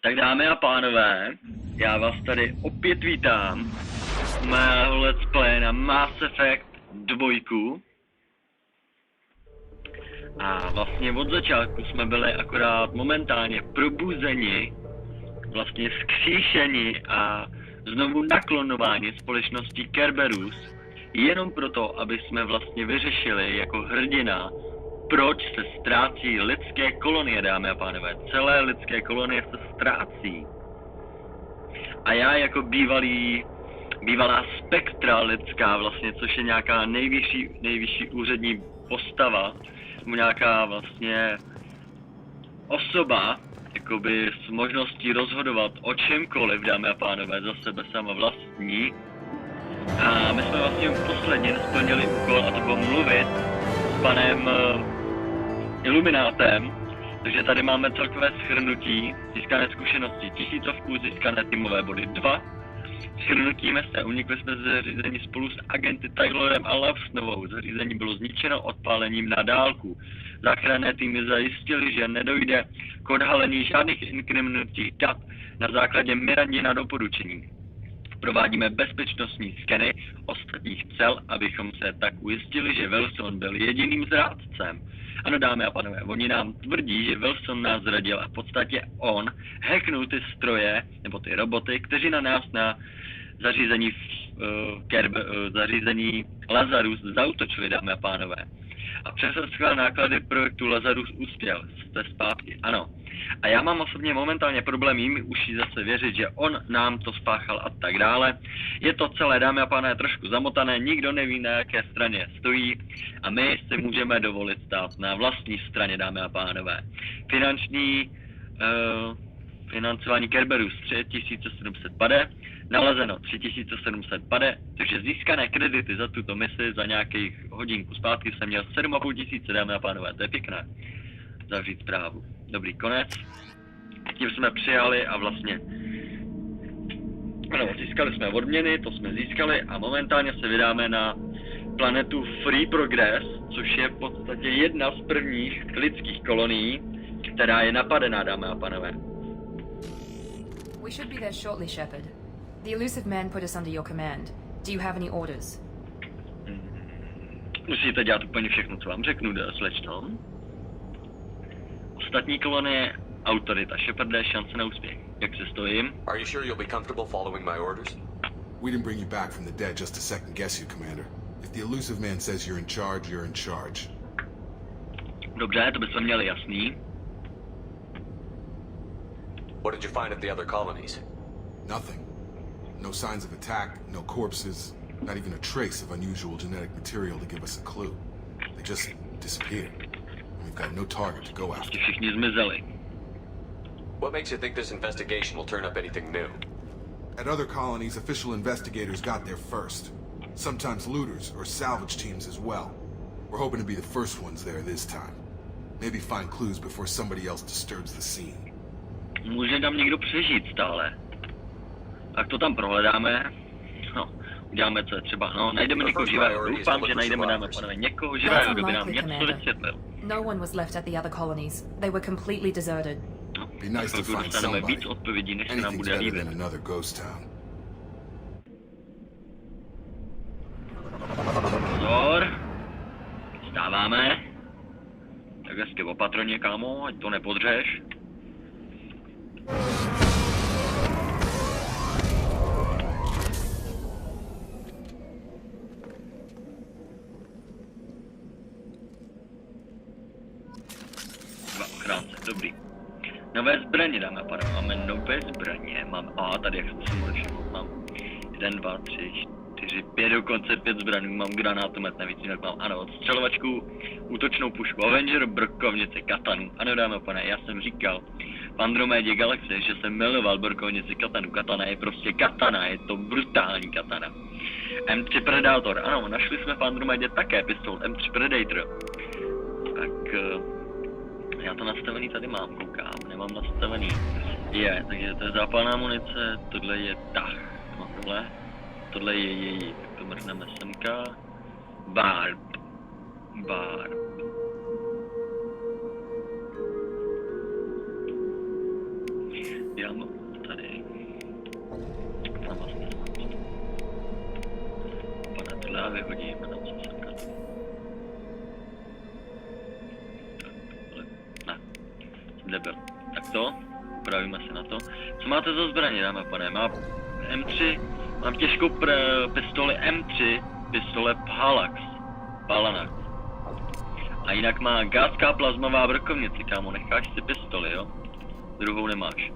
Tak dámy a pánové, já vás tady opět vítám u mého let's play na Mass Effect 2. A vlastně od začátku jsme byli akorát momentálně probuzeni, vlastně vzkříšeni a znovu naklonováni společností Kerberos, jenom proto, aby jsme vlastně vyřešili jako hrdina, proč se ztrácí lidské kolonie, dámy a pánové. Celé lidské kolonie se ztrácí. A já jako bývalá spektra lidská vlastně, což je nějaká nejvyšší úřední postava, nebo nějaká vlastně osoba, jakoby s možností rozhodovat o čemkoliv, dámy a pánové, za sebe sama vlastní. A my jsme vlastně posledně splnili úkol, a to bylo mluvit s panem Iluminátem, takže tady máme celkové shrnutí, získané zkušenosti 1000, získané týmové body 2. Shrnutíme se, unikli jsme ze zařízení spolu s agenty Taylorem a Lavsnovou. Zařízení bylo zničeno odpálením na dálku. Záchranné týmy zajistili, že nedojde k odhalení žádných inkriminujúcích dat na základě Mirandina doporučení. Provádíme bezpečnostní skeny ostatních cel, abychom se tak ujistili, že Wilson byl jediným zrádcem. Ano, dámy a pánové, oni nám tvrdí, že Wilson nás zradil a v podstatě on hacknul ty stroje, nebo ty roboty, kteří na nás na zařízení Lazarus zaútočili, dámy a pánové. A přes skvělé náklady projektu Lazarus uspěl. Jste zpátky, ano. A já mám osobně momentálně problém jimi uší zase věřit, že on nám to spáchal a tak dále. Je to celé, dámy a pánové, trošku zamotané, nikdo neví, na jaké straně stojí a my si můžeme dovolit stát na vlastní straně, dámy a pánové. Financování Kerberus 3700 pade, nalezeno 3700 pade, takže získané kredity za tuto misi za nějakých hodinku zpátky jsem měl 7500, dámy a pánové, to je pěkné. Zavřít zprávu. Dobrý, konec. Tím jsme přijali a vlastně ano, získali jsme odměny, to jsme získali a momentálně se vydáme na planetu Free Progress, což je v podstatě jedna z prvních lidských kolonií, která je napadená, dámy a pánové. We should be there shortly, Shepard. The elusive man put us under your command. Do you have any orders? Musíte dělat úplně všechno, co vám řeknu, slečno. Ostatní kolonie, autorita, Sheparde, šance na úspěch. Jak se stojím? Are you sure you'll be comfortable following my orders? We didn't bring you back from the dead just to second guess you, Commander. If the elusive man says you're in charge, you're in charge. Dobře, to bychom měli jasný. What did you find at the other colonies? Nothing. No signs of attack, no corpses, not even a trace of unusual genetic material to give us a clue. They just disappeared. We've got no target to go after. Všichni zmizeli. What makes you think this investigation will turn up anything new? At other colonies, official investigators got there first. Sometimes looters or salvage teams as well. We're hoping to be the first ones there this time. Maybe find clues before somebody else disturbs the scene. Může tam někdo přežít stále. Tak to tam prohledáme. No, uděláme, co je třeba. No, najdeme někoho živého. Doufám, že najdeme, dáme panové, někoho živého, kdo by nám něco vysvětlil. No one was left at the other colonies. They were completely deserted. No, Be nice to find dostaneme somebody. víc odpovědí, než se nám Anything's bude better líbit. than another ghost town. Pozor. Stáváme. Tak hezky opatrně, kámo, ať to nepodřeš. Dva ochránce, dobrý. Nové zbraně, dáme a pánové, máme nové zbraně, tady jak jsem si mohl všimnout, mám 1, 2, 3, 4, 5, dokonce 5 zbraní, mám granátomet, navíc jinak mám, ano, odstřelovačku, útočnou pušku, Avenger, brkovnici, katanu, ano dáme a pánové, já jsem říkal v Andromedě Galaxie, že jsem miloval brkovnici katanu, katana je prostě katana, je to brutální katana. M3 Predator, ano, našli jsme v Andromedě také pistol M3 Predator, tak já to nastavený tady mám, koukám, nemám nastavený. Takže to je zápalná munice, tohle je tah. No tohle je její, tak to mrhneme semka. Barb. Dám tady. Tam vlastně. Pane, tohle já vyhodím, na co jsem kazil. Ne, jsem nebyl. Tak to, upravíme se na to. Co máte za zbraně, dáme pane? Mám M3, mám těžkou pistoli M3, pistole Palanax. A jinak má gázská plazmová brokovnice, kámo, necháš si pistoli, jo? Druhou nemáš.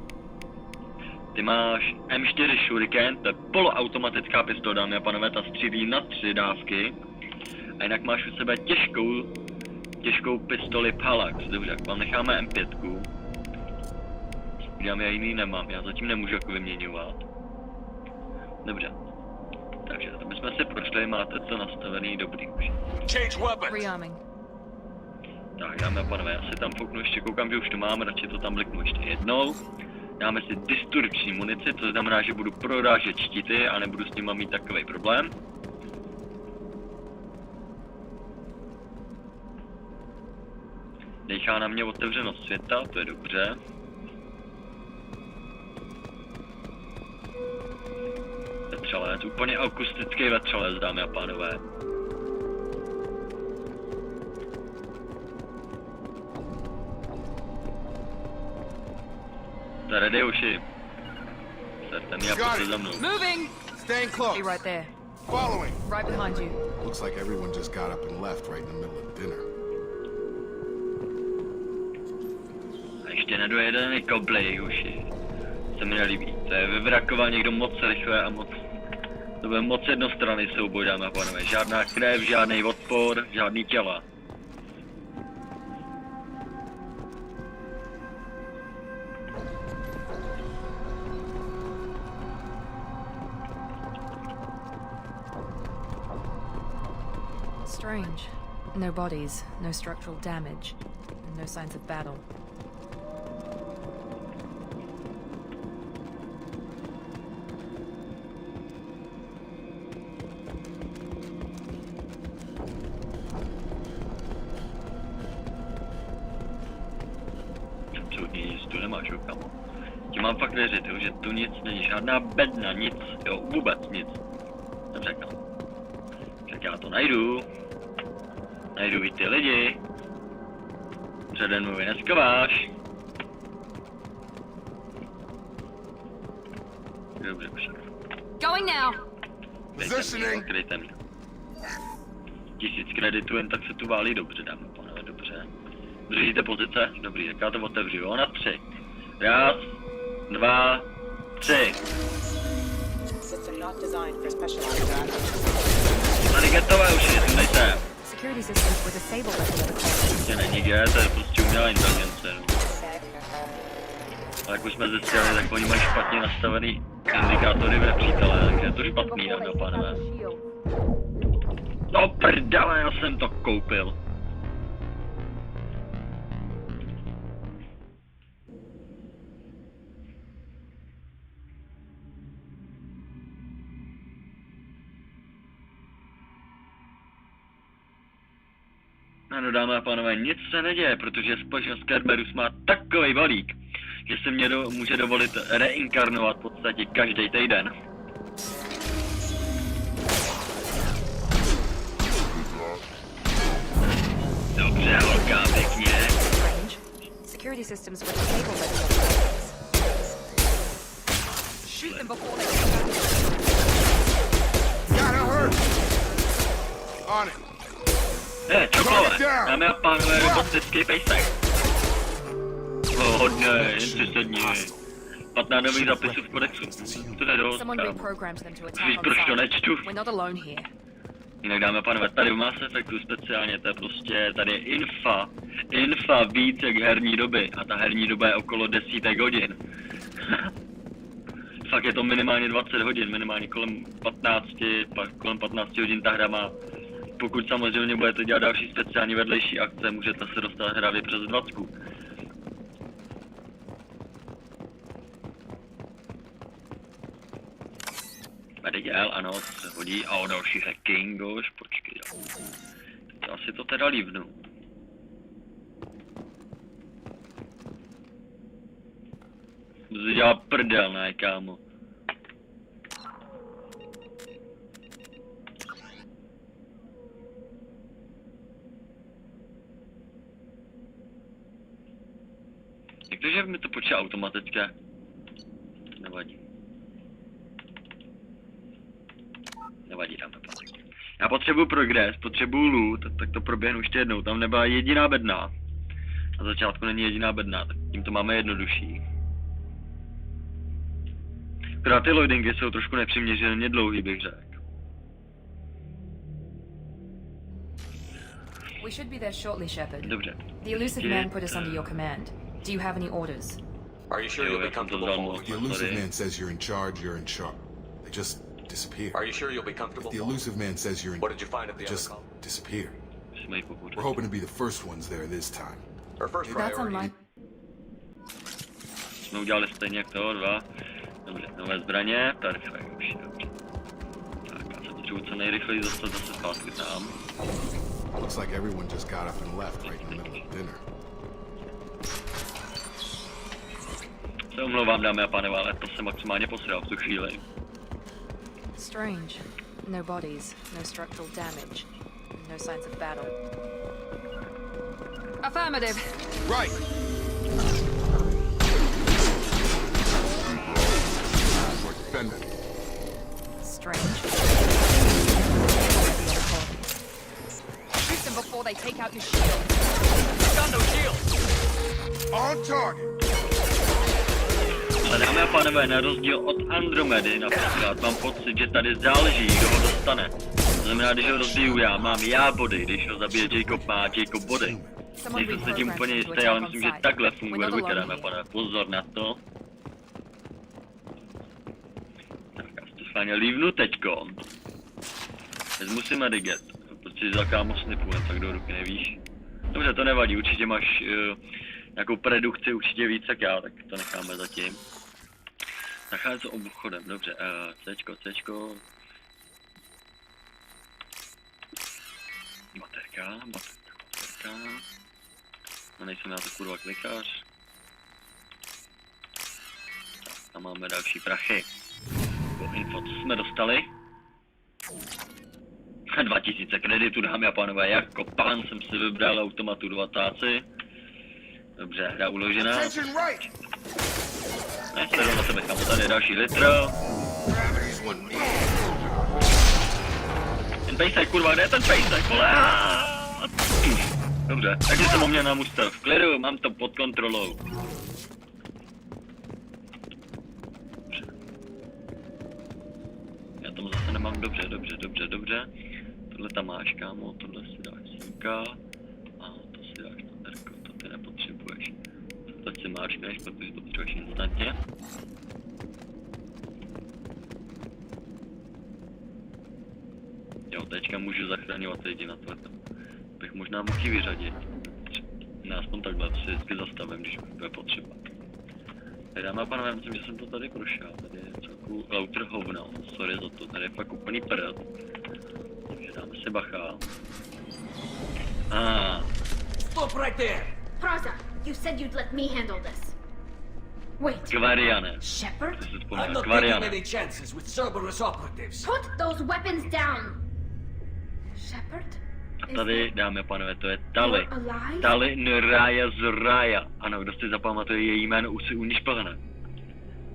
Ty máš M4 Shuriken, to je poloautomatická pistole, dámy a panové, ta střílí na 3 dávky. A jinak máš u sebe těžkou pistoli Palax, dobře, vám necháme M5. Já jiný nemám, já zatím nemůžu jako vyměňovat. Dobře. Takže to bychom si prošli, máte to nastavený dobrý už. Rearming. Tak, dámy a panové, já si tam fouknu ještě, koukám, že už to máme, radši to tam bliknu ještě jednou. Dáme si disturční munici, to znamená, že budu prorážet štíty a nebudu s nima mít takový problém. Nechá na mě otevřenost světa, to je dobře. Vetřelec, úplně akustický vetřelec, dámy a pánové. Jste ready, uši? Serte mi a pojďte za mnou. Moving! Staying close. Be right there. Following. Right behind you. Looks like everyone just got up and left right in the middle of dinner. A ještě nedojedený koblej, uši. Se mi nelíbí. To je vyvrakoval někdo moc rychle a moc... To bude moc jednostranný souboj, dámy a pánové. Žádná krev, žádný odpor, žádný těla. Strange. No bodies, no structural damage, and no signs of battle. Nic tu nemáš, jo, kamo. Ti mám fakt věřit, jo, že tu nic není, žádná bedna, nic, jo, vůbec nic. Dobře, kamo. Tak já to najdu. Najdu i ty lidi. Přede mnou je neskováš. Dobře, už. Going now! Positioning. Kryjte mě. 1000 kreditů, jen tak se tu válí dobře, dáme, pánové, dobře. Držíte pozice? Dobrý, tak já to otevřu, jo, na 3. 1, 2, 3. Tady getové už je, nejte. Security systems were disabled at the other colony. Prostě není get, to je prostě umělá inteligence, no. A jak už jsme zjistili, tak oni mají špatně nastavený indikátory v nepřítele, takže je to špatný, dámy a pánové. No prdele, já jsem to koupil. Ano, dámy a pánové, nic se neděje, protože společnost Kerberus má takový balík, že se mě může dovolit reinkarnovat v podstatě každý týden. Dobře, holka, pěkně. Strange. Security systems were disabled at the other colonies. Shoot them before they get back. Gotta hurt. On it. Čokolové, dámy a pánové, robotický pejsek. Hodně, jen si sedni. 15 nových zapisů v kodexu. To je dost, Someone kámo. reprogrammed them to Víš, attack on proč to site. nečtu? We're not alone here. Jinak dáme a pánové, tady v Mass Effectu speciálně, to je prostě, tady je infa víc jak herní doby a ta herní doba je okolo 10 hodin. Fakt je to minimálně 20 hodin, minimálně kolem 15, pak kolem 15 hodin ta hra má. Pokud samozřejmě budete dělat další speciální vedlejší akce, můžete se dostat hravě přes 20. Medical, ano, to se hodí. A o další hacking, už počkej. Teď asi to teda lívnu. To dělá prdel, ne, kámo. Jak to, že mi to počítá automaticky? Nevadí. Nevadí, dáme to. Já potřebuju progres, potřebuju loot, tak to proběhnu ještě jednou. Tam nebyla jediná bedna. Na začátku není jediná bedna, tak tím to máme jednodušší. Akorát ty loadingy jsou trošku nepřiměřeně dlouhý, bych řekl. We should be there shortly, Shepard. Dobře. The elusive man put us under your command. Do you have any orders? Are you sure you'll be comfortable following The elusive man says you're in charge, you're in charge. They just disappear. Are you sure you'll be comfortable The following? elusive man says you're in What did you find at the other just colony? disappear. Jsme jí pokud. We're hoping to be the first ones there this time. Our first That's priority. unlike. Jsme udělali stejně jak toho, dva. Dobře, nové zbraně, perfekt, už je dobře. Tak, já se potřebuji co nejrychleji dostat zase zpátky tam. Looks like everyone just got up and left right in the middle of dinner. Se omlouvám, dámy a pánové, ale to jsem maximálně posral v tu chvíli. Strange. No bodies, no structural damage, no signs of battle. Affirmative. Right! We're defending. Strange. Shoot them before they take out your shield. Got no shield. On target! Ale dámy a pánové, na rozdíl od Andromedy například, mám pocit, že tady záleží, kdo ho dostane. To znamená, když ho rozbiju já, mám já body, když ho zabije Jacob, má Jacob body. Nejsem se tím úplně jistý, ale myslím, že takhle funguje dvojka, dámy a pánové. Pozor na to. Tak, já si to schválně lívnu teďko. Vezmu si mediget, protože za kámo snipu, jen tak do ruky nevíš. Dobře, to nevadí, určitě máš nějakou predukci, určitě víc jak já, tak to necháme zatím. Nachází to obchodem, dobře, Cčko. Baterka. No nejsem já to kurva klikář. Tak, tam máme další prachy. Po info, co jsme dostali? 2000 kreditů, dámy a pánové, jako pán jsem si vybral automatu do atáci. Dobře, hra uložená. Ne, sleduju na sebe, kámo, tady je další litr. Ten pejsek, kurva, kde je ten pejsek, vole? Dobře, takže jsem ho měl na muster v klidu, mám to pod kontrolou. Dobře. Já tam zase nemám dobře. Tohle tam máš, kámo, tohle si dáš semka. A to si dáš na terko, to ty nepotřebuješ. Tohle si máčkneš, protože to potřebuješ instantně. Jo, teďka můžu zachraňovat lidi na tohle. Bych možná mohl ji vyřadit. Ne, aspoň takhle si vždycky zastavím, když bude potřeba. Tady dáme a pánové, myslím, že jsem to tady prošel. Tady je celku louter hovno, sorry za to, tady je fakt úplný prd. Takže dáme si bacha. Stop right there! Praza, you said you'd let me handle this. Wait, Kvariane. Shepard? To si I'm vzpomněl, not taking Kvariane. any chances with Cerberus operatives. Put those weapons down! Shepard? A tady, dámy a pánové, to je Tali. You're alive? Tali Nraya Zoraya. Ano, kdo si zapamatuje její jméno, už si u ní šplhne.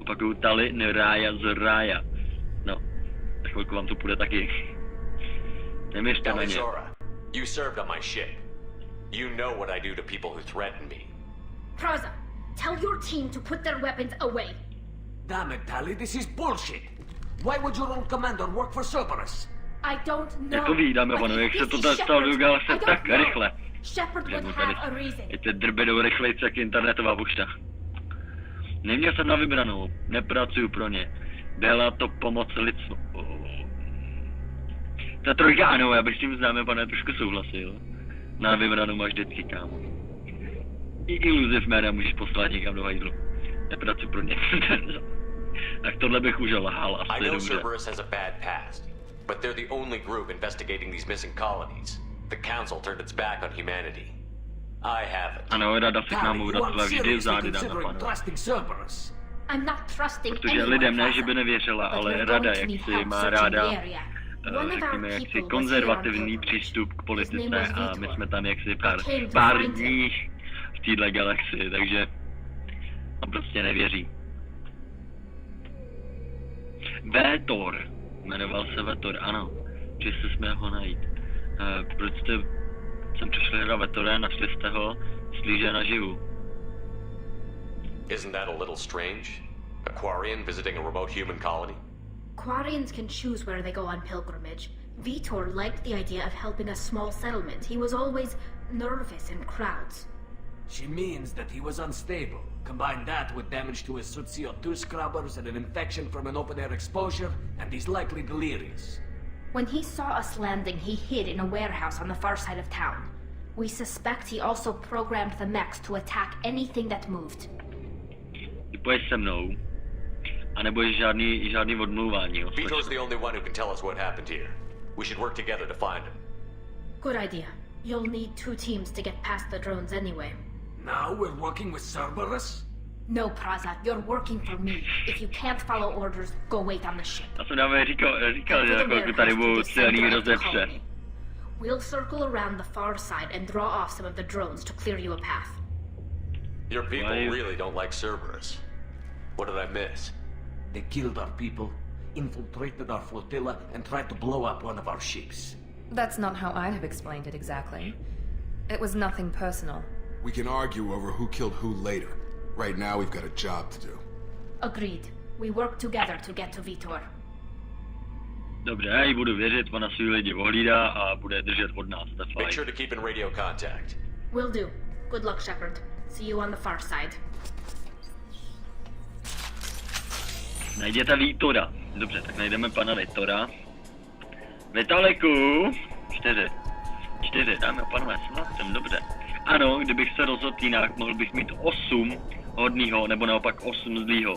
Opakuju, Tali Nraya Zoraya. No, za chvilku vám to půjde taky. Neměřte na ně. Zora, you served on my ship. You know what I do to people who threaten me. Praza, tell your team to put their weapons away. Damn it, Tali, this is bullshit. Why would your own commander work for Cerberus? I don't know. Jako ví, dáme pánové, jak se to tady stalo, udělal se tak rychle. Shepard Že mu would tady, have a reason. ty drby jdou rychlejc jak internetová pošta. Neměl jsem na vybranou, nepracuju pro ně. Byla to pomoc lidstvu. Ta trojka ano, já bych s tím známe, pane, trošku souhlasil. Na vybranou máš vždycky, kámo. I iluziv jména můžeš poslat někam do hajzlu. Nepracuju pro ně. Tak tohle bych už lhal I asi know dobře. Cerberus has a bad past, but they're the only group investigating these missing colonies. The Council turned its back on humanity. I haven't. Ano, rada se k nám Tali, you vracela aren't vždy seriously zády, dáme considering pánové. trusting Cerberus. I'm not trusting Protože anyone, lidem ne, že Plaza. by nevěřila, But ale we're rada going to need jaksi help má searching ráda, the area. One of our řekněme, jaksi people was konzervativní here on pilgrimage. přístup k His name politice was a Vitor. my jsme tam jaksi I came to pár find him. dní v téhle galaxii, takže on prostě nevěří. Vétor, jmenoval se Vétor, ano, přešli jsme ho najít. Proč jste sem přišli hledat Vétora, našli jste ho, slíže naživu. Isn't that a little strange? A Quarian visiting a remote human colony? Quarians can choose where they go on pilgrimage. Vitor liked the idea of helping a small settlement. He was always nervous in crowds. She means that he was unstable. Combine that with damage to his suit CO2 scrubbers and an infection from an open-air exposure, and he's likely delirious. When he saw us landing, he hid in a warehouse on the far side of town. We suspect he also programmed the mechs to attack anything that moved. Ty pojď se mnou. A nebudeš žádný odmluvání. Vitor's the only one who can tell us what happened here. We should work together to find him. Good idea. You'll need 2 teams to get past the drones anyway. Now we're working with Cerberus? No, Praza, you're working for me. If you can't follow orders, go wait on the ship. Já jsem dávě říkal, že Enter the jako warehouse tady to budou the celý center of the rozepře. colony. We'll circle around the far side and draw off some of the drones to clear you a path. Your people Why- really don't like Cerberus. What did I miss? They killed our people, infiltrated our flotilla, and tried to blow up one of our ships. That's not how I'd have explained it exactly. It was nothing personal. We can argue over who killed who later. Right now, we've got a job to do. Agreed. We work together to get to Vitor. Dobře, já jí budu věřit, ona svý lidi ohlídá a bude držet od nás, to je Make fajn. sure to keep in radio contact. Will do. Good luck, Shepard. See you on the far side. Najděte Vítora. Dobře, tak najdeme pana Vítora. Vitaliku! 4, dáme a pánové, jsem dobře. Ano, kdybych se rozhodl jinak, mohl bych mít 8 hodnýho, nebo naopak 8 zlýho.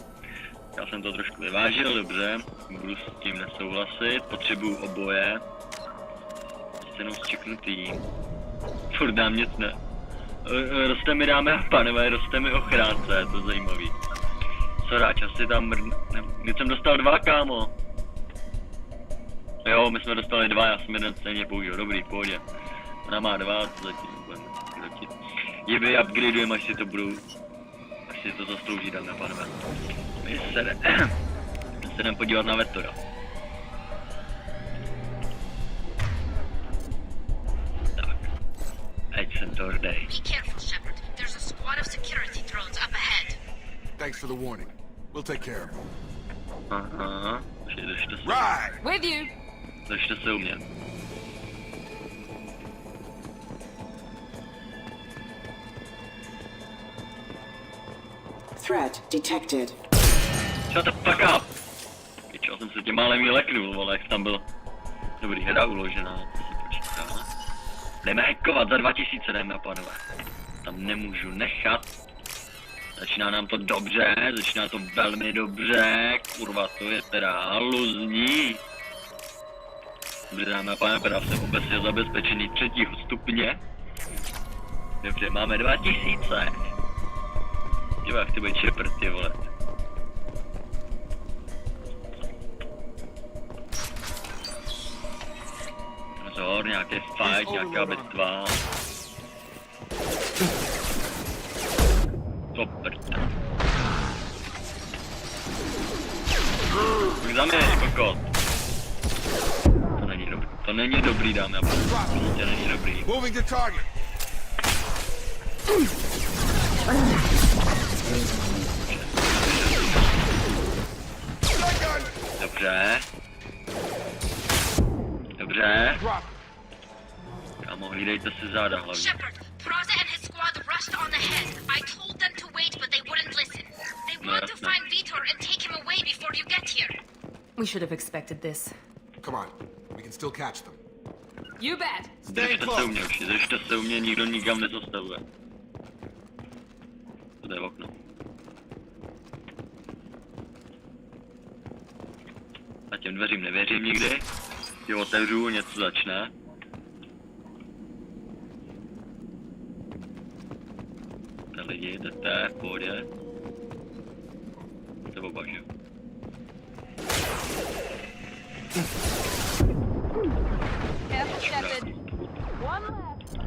Já jsem to trošku vyvážil, dobře, budu s tím nesouhlasit, potřebuju oboje. Jenom zčeknutý. Furt dám nic ne. Roste mi, dámy a pánové, roste mi ochránce, je to zajímavý. Soráč, asi tam když jsem dostal 2, kámo. Jo, my jsme dostali 2, já jsem jeden stejně použil, dobrý, v pohodě. Ona má 2, co zatím budeme dotit. Jiby upgradeujeme, až si to budou, až si to zaslouží, dámy a pánové. My se jdem podívat na Vétora. Tak, ať jsem to rdej. Be careful, Shepard. There's a squad of security drones up ahead. Thanks for the warning. We'll take care of him. Aha, držte se. Right! With you! Držte se u mě. Threat detected. Shut the fuck up! Pičo, jsem se tě málem leknul, vole, jak tam byl. Dobrý, hra uložená, to se počítá. Jdeme hackovat za 2000, jdeme, pánové. Tam nemůžu nechat. Začíná nám to dobře, začíná to velmi dobře, kurva, to je teda haluzní. Dobře, dáme a pánové, teda jsem obecně zabezpečený 3. stupně. Dobře, máme 2000. Dívaj, jak ty bude Shepard, ty vole. Pozor, nějaký fight, nějaká bitva. To prda. Tak za mě, kokot. To není dobrý, dámy a pánové. Prostě není dobrý. Moving to target. Dobře. Dobře. Kámo, hlídejte si záda hlavně. Shepard, Praza and his squad rushed on ahead. I told them to wait, but they wouldn't listen. They want to find Vitor and take him away before you get here. We should have expected this. Come on. We can still catch them. You bet! Držte se u mě, už držte se u mě, nikdo nikam nezastavuje. To je okno. A těm dveřím nevěřím nikdy. Ty otevřu, něco začne. Ty lidi, jdete, v pohodě. To je oba, že jo? Careful, Shepard. One left.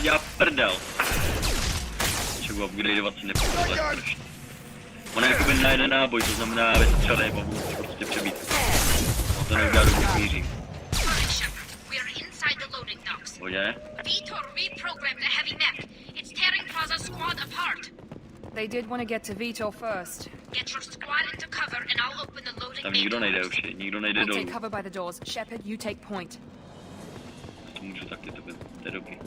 Já prdel. Čeku upgradeovat si nepůjde. Ona je jakoby na jeden náboj, to znamená vystřelej, mohu prostě přebít. On to neudělá do míří. Pojď. Vitor reprogrammed the heavy mech. It's tearing Plaza's squad apart. They did want to get to Vitor first. Get your squad into cover and I'll open the loading Tam bay nikdo nejde doors. už, nikdo nejde We'll dolů. take cover by the doors. Shepard, you take point. To můžu taky, to je dobrý.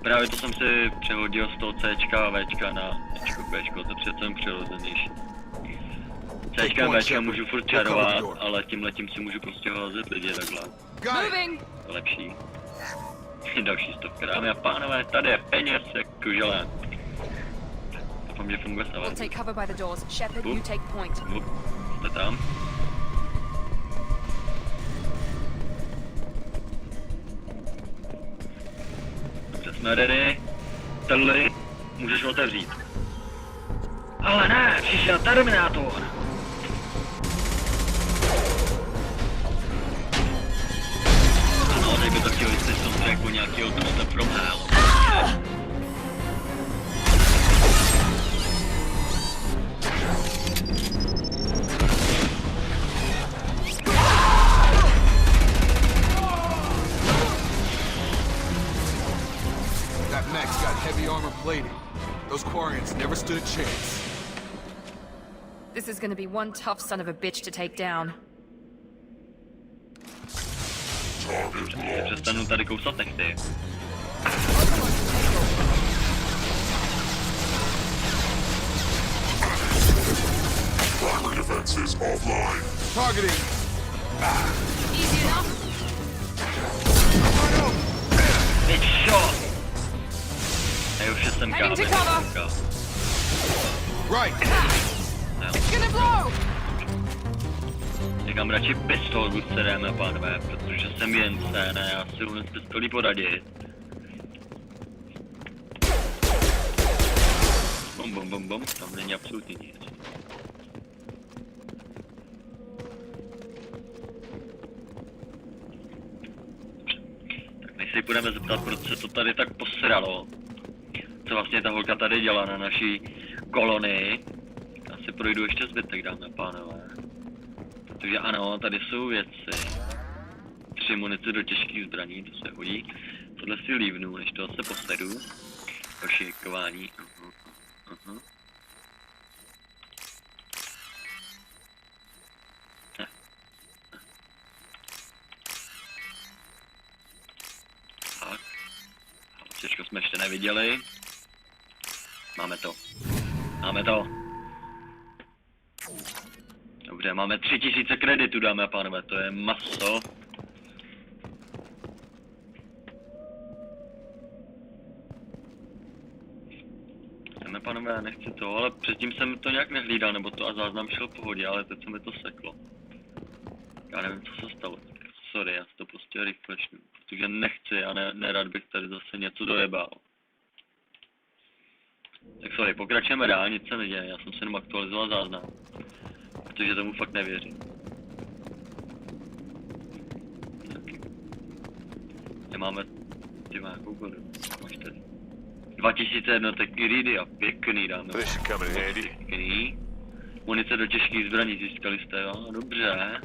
Právě to jsem si přehodil z toho Cčka a Včka na Čko, Bčko, to je přece přirozenější. Cčka a Včka můžu furt čarovat, ale tímhletím si můžu prostě házet lidi takhle. Moving! Lepší. Další stovka, dámy a pánové, tady je peněz jako želé. Doufám, že funguje We'll stále. take cover by the doors. Shepard, you take point. Jste tam? Dobře, jsme ready. Sedli, můžeš otevřít. Ale ne, přišel terminátor. Ano, teď by to chtěl jít z jako nějakýho tohoto from hell. That mech's got heavy armor plating. Those Quarians never stood a chance. This is gonna be one tough son of a bitch to take down. Přestanu tady kousat nechty. Primary defenses offline. Targeting! Easy enough? Teď šot! A už je semka, Heading to cover. semka. Right! It's gonna blow! Říkám radši pistol v ruce, dámy a pánové, protože jsem jence, ne, já si umím s pistolí poradit. Bom, bom, bom, bom, tam není absolutně nic. Tak než si půjdeme zeptat, proč se to tady tak posralo. Co vlastně ta holka tady dělá na naší kolonii. Já si projdu ještě zbytek, dámy a pánové. Protože ano, tady jsou věci. 3 munice do těžkých zbraní, to se hodí. Tohle si lívnu, než to se posedu. Ošikování. Tak. Těžko jsme ještě neviděli. Máme to. Máme to. Dobře, máme 3000 kreditů, dámy a pánové, to je maso. Dámy a pánové, nechci to, ale předtím jsem to nějak nehlídal, nebo to a záznam šel v pohodě, ale teď se mi to seklo. Já nevím, co se stalo. Sorry, já si to prostě refreshnu, protože nechci a nerad bych tady zase něco dojebal. Tak sorry, pokračujeme dál, nic se neděje, já jsem si jenom aktualizoval záznam. Protože tomu fakt nevěřím. Tak. Nemáme nějakou kodu. Máš tady. 2000 jednotek iridia, pěkný dáme. This should come in handy. Pěkný. Munice do těžkých zbraní získali jste, jo? Dobře.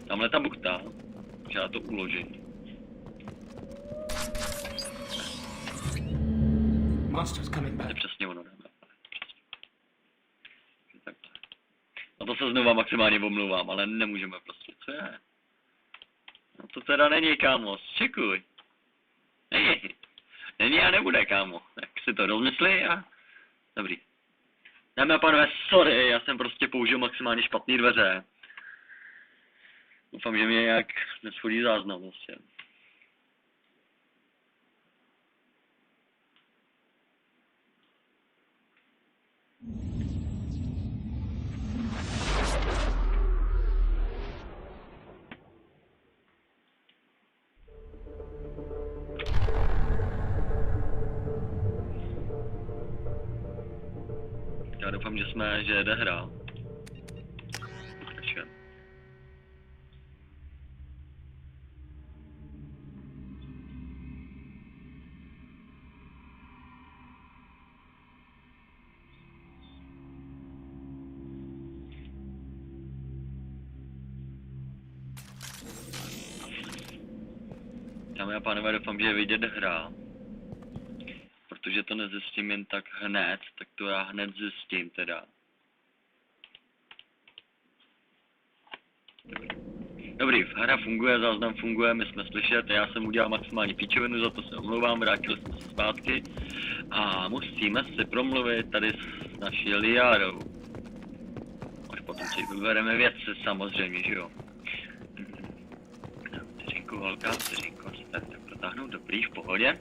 Tamhle ta buchta. Že já to uložím. Monsters coming To je back. přesně ono, dáme. Takhle. No to se znova maximálně omlouvám, ale nemůžeme prostě, co je? No to teda není, kámo, čekuj. Není a nebude, kámo. Tak si to rozmysli a... Dobrý. Dámy a pánové, sorry, já jsem prostě použil maximálně špatný dveře. Doufám, že mě nějak neschodí záznam prostě. Já doufám, že jede hra. Pokračujeme. Dámy a pánové, doufám, že je vidět hra. Protože to nezjistím jen tak hned, tak to já hned zjistím teda. Dobrý, hra funguje, záznam funguje, my jsme slyšet, já jsem udělal maximální píčovinu, za to se omlouvám, vrátili jsme se zpátky. A musíme si promluvit tady s naší Liarou. Až potom si vybereme věci, samozřejmě, že jo. Vteřinku, holka, vteřinku, asi tady tak protáhnout, dobrý, v pohodě.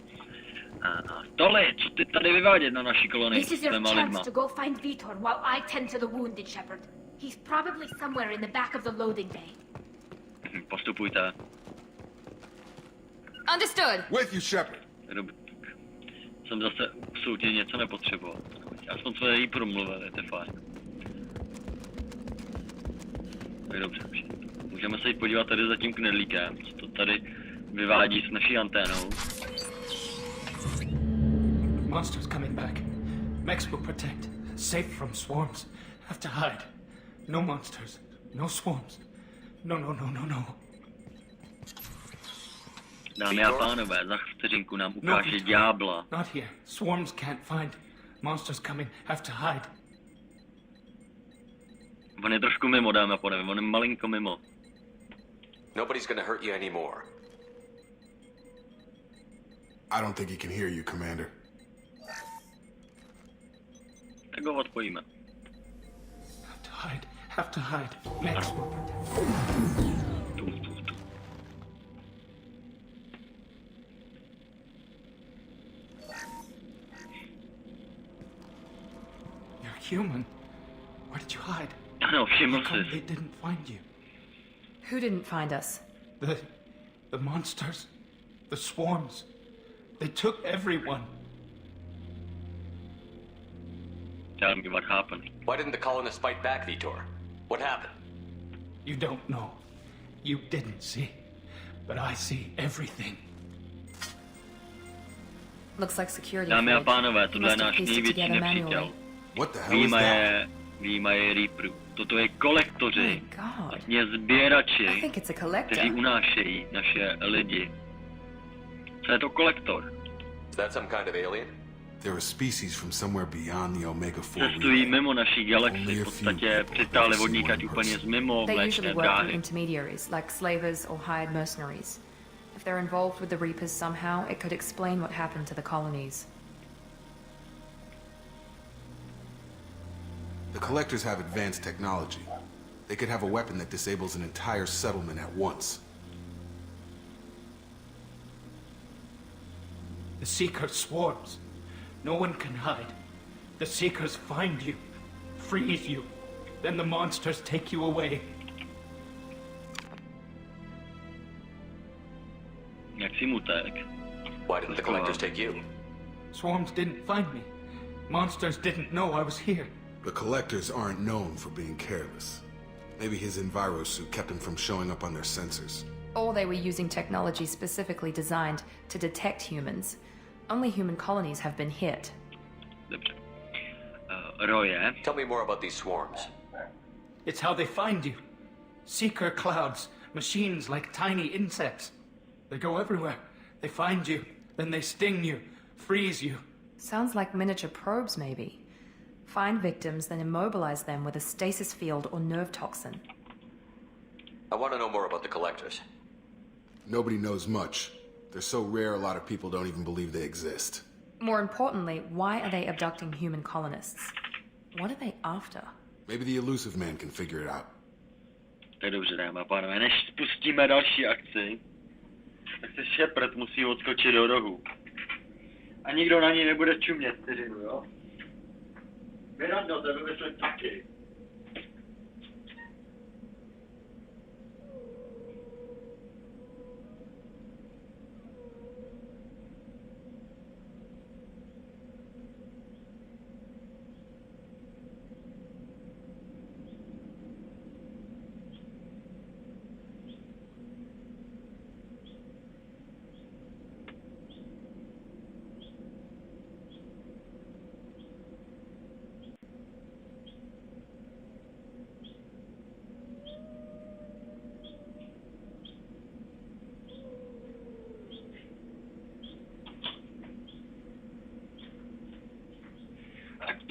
A Toli, co ty tady vyvádět na naší kolonii This is s your těma chance lidma? to go find Vitor while I tend to the wounded, Shepard. He's probably somewhere in the back of the loading bay. Postupujte. Understood. With you, Shepard. Dobrý. Jsem zase absolutně něco nepotřeboval. Aspoň jsme jí promluvili, to je fajn. To je dobře. Můžeme se jít podívat tady za tím knedlíkem, co to tady vyvádí s naší anténou. Monsters coming back. Mechs will protect. Safe from swarms. Have to hide. No monsters. No swarms. No. Dámy a pánové, za vteřinku nám ukáže ďábla. Not here. Swarms can't find. Monsters coming. Have to hide. On je trošku mimo, dámy a pánové, on je malinko mimo. Nobody's gonna hurt you anymore. I don't think he can hear you, Commander. Tak ho odpojíme. Have to hide. Mechs will protect. Tu. You're human. Where did you hide? Ano, všiml How come jsi. they didn't find you? Who didn't find us? The monsters. The swarms. They took everyone. Tell me what happened. Why didn't the colonists fight back, Vitor? What happened? You don't know. You didn't see. But I see everything. Looks like security. Dámy a failed. pánové, You tohle je must have náš pieced it největší together nepřítel. manually. What the hell is that? Výmaje Reaperů. Toto je kolektoři, Oh my God. vlastně I sběrači, think it's a collector. kteří unášejí naše lidi. Co je to kolektor? Is that some kind of alien? They're a species from somewhere beyond the Omega-4 Cestují relay. mimo naší galaxii, v podstatě přitáhli vodníkať úplně z mimo They mléčné usually work through dráhy. intermediaries, like slavers or hired mercenaries. If they're involved with the Reapers somehow, it could explain what happened to the colonies. The Collectors have advanced technology. They could have a weapon that disables an entire settlement at once. The Seekers swarms. No one can hide. The Seekers find you, freeze you. Then the monsters take you away. Jak si mutek. Why didn't the collectors take you? Swarms didn't find me. Monsters didn't know I was here. The Collectors aren't known for being careless. Maybe his envirosuit kept him from showing up on their sensors. Or they were using technology specifically designed to detect humans. Only human colonies have been hit. Dobře. Roje. Tell me more about these swarms. It's how they find you. Seeker clouds, machines like tiny insects. They go everywhere. They find you, then they sting you, freeze you. Sounds like miniature probes, maybe. Find victims, then immobilize them with a stasis field or nerve toxin. I want to know more about the collectors. Nobody knows much. They're so rare, a lot of people don't even believe they exist. More importantly, why are they abducting human colonists? What are they after? Maybe the Elusive Man can figure it out. To je dobře, dámy a pánové. Než spustíme další akci, tak se Shepard musí odskočit do rohu. A nikdo na něj nebude čumět vteřinu, jo? Mirando, tebe myslím taky.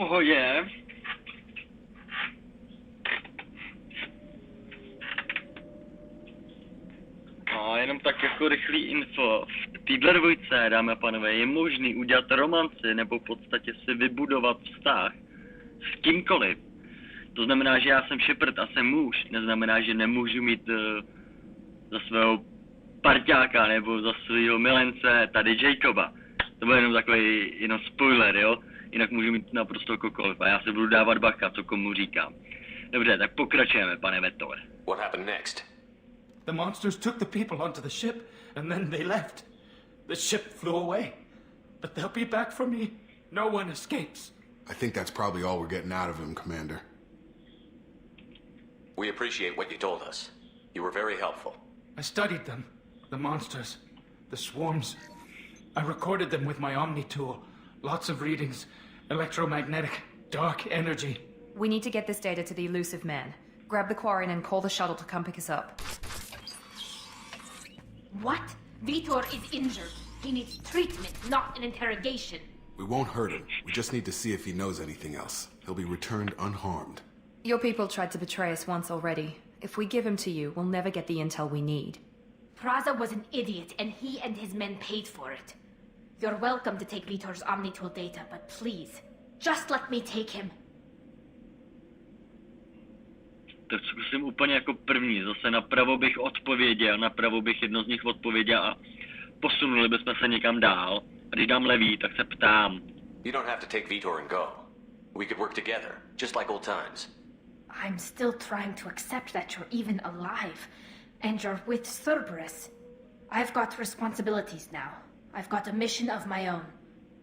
pohodě. A jenom tak jako rychlý info. V téhle dvojce, dámy a pánové, je možný udělat romanci nebo v podstatě si vybudovat vztah s kýmkoliv. To znamená, že já jsem Shepard a jsem muž, neznamená, že nemůžu mít za svého parťáka nebo za svého milence tady Jacoba. To byl jenom takový jenom spoiler, jo? Jinak můžu mít naprosto kokoliv a já se budu dávat bacha, co komu říkám. Dobře, tak pokračujeme, pane Vettor. What happened next? The monsters took the people onto the ship, and then they left. The ship flew away. But they'll be back for me. No one escapes. I think that's probably all we're getting out of him, Commander. We appreciate what you told us. You were very helpful. I studied them. The monsters. The swarms. I recorded them with my Omni tool. Lots of readings. Electromagnetic. Dark energy. We need to get this data to the elusive man. Grab the Quarian and call the shuttle to come pick us up. What? Vitor is injured. He needs treatment, not an interrogation. We won't hurt him. We just need to see if he knows anything else. He'll be returned unharmed. Your people tried to betray us once already. If we give him to you, we'll never get the intel we need. Praza was an idiot, and he and his men paid for it. You're welcome to take Vitor's Omnitool data, but please, just let me take him. Tak zkusím úplně jako první. Zase napravo bych odpověděl, napravo bych jedno z nich odpověděl a posunuli bychom se někam dál. A když dám levý, tak se ptám. You don't have to take Vitor and go. We could work together, just like old times. I'm still trying to accept that you're even alive, and you're with Cerberus. I've got responsibilities now. I've got a mission of my own.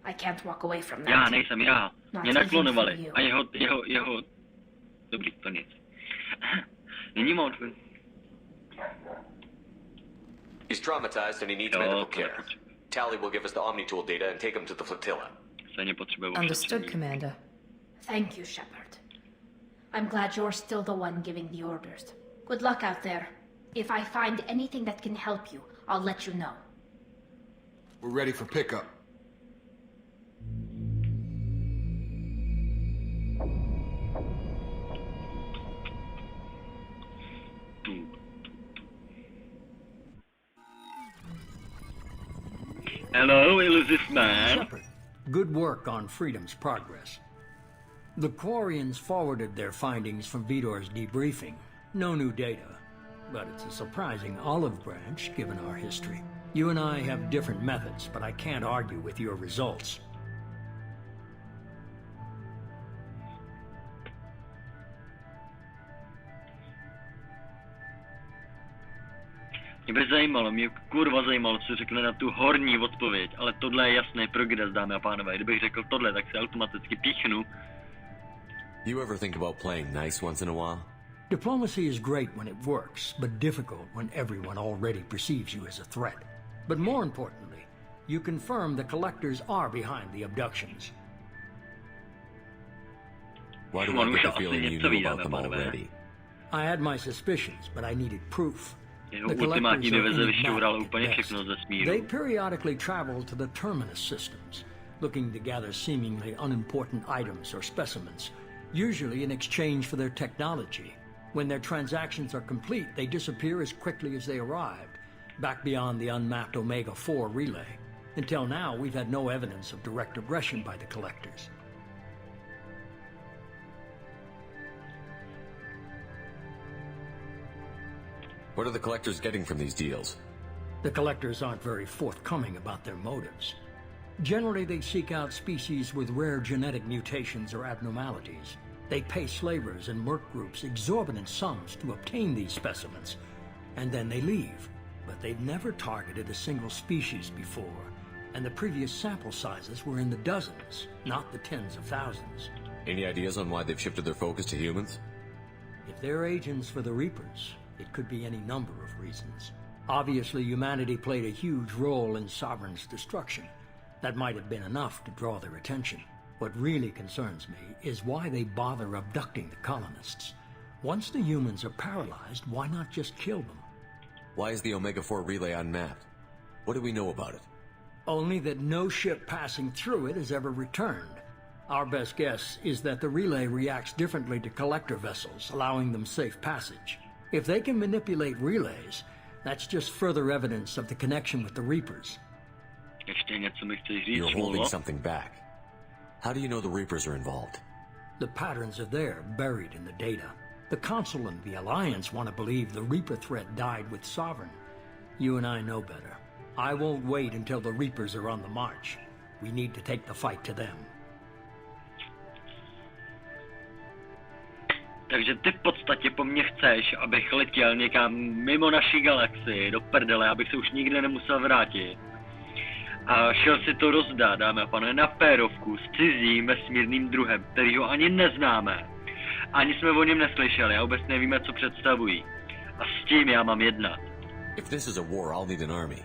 I can't walk away from that. Já nejsem já. Not Mě even naklonovali. for you. A jeho... Dobrý, to nic. Není moudrý. He's traumatized and he needs Jo, medical to care. nepotřebuji. Tally will give us the Omnitool data and take him to the flotilla. Stejně potřebuje Understood, ošetření. Commander. Thank you, Shepard. I'm glad you're still the one giving the orders. Good luck out there. If I find anything that can help you, I'll let you know. We're ready for pickup. Hello, elusive man. Shepard, good work on Freedom's progress. The Quarians forwarded their findings from Vitor's debriefing. No new data, but it's a surprising olive branch given our history. You and I have different methods, but I can't argue with your results. Mě kurva zajímalo, co řekne na tu horní odpověď, ale tohle je jasný progres, dámy a pánové. Kdybych řekl tohle, tak se automaticky píchnu. You ever think about playing nice once in a while? Diplomacy is great when it works, but difficult when everyone already perceives you as a threat. But more importantly, you confirm the collectors are behind the abductions. Why do I get the feeling you knew about them already? I had my suspicions, but I needed proof. Jeho The ultimátní collectors divize are vyšťoural enigmatic úplně at všechno ze best. smíru. They periodically travel to the terminus systems, looking to gather seemingly unimportant items or specimens, usually in exchange for their technology. When their transactions are complete, they disappear as quickly as they arrived, back beyond the unmapped Omega-4 relay. Until now, we've had no evidence of direct aggression by the collectors. What are the collectors getting from these deals? The collectors aren't very forthcoming about their motives. Generally, they seek out species with rare genetic mutations or abnormalities. They pay slavers and merc groups exorbitant sums to obtain these specimens, and then they leave. But they've never targeted a single species before, and the previous sample sizes were in the dozens, not the tens of thousands. Any ideas on why they've shifted their focus to humans? If they're agents for the Reapers, it could be any number of reasons. Obviously, humanity played a huge role in Sovereign's destruction. That might have been enough to draw their attention. What really concerns me is why they bother abducting the colonists. Once the humans are paralyzed, why not just kill them? Why is the Omega-4 relay unmapped? What do we know about it? Only that no ship passing through it has ever returned. Our best guess is that the relay reacts differently to collector vessels, allowing them safe passage. If they can manipulate relays, that's just further evidence of the connection with the Reapers. Ještě něco mi chceš říct, You're holding Šmolo? something back. How do you know the Reapers are involved? The patterns are there, buried in the data. The Council and the Alliance want to believe the Reaper threat died with Sovereign. You and I know better. I won't wait until the Reapers are on the march. We need to take the fight to them. Takže ty v podstatě po mně chceš, abych letěl někam mimo naší galaxii, do prdele, abych se už nikde nemusel vrátit. A šel si to rozdat, dáme a pánové, na férovku s cizím vesmírným druhem, kterýho ani neznáme. Ani jsme o něm neslyšeli a vůbec nevíme, co představují. A s tím já mám jednat. If this is a war, I'll need an army.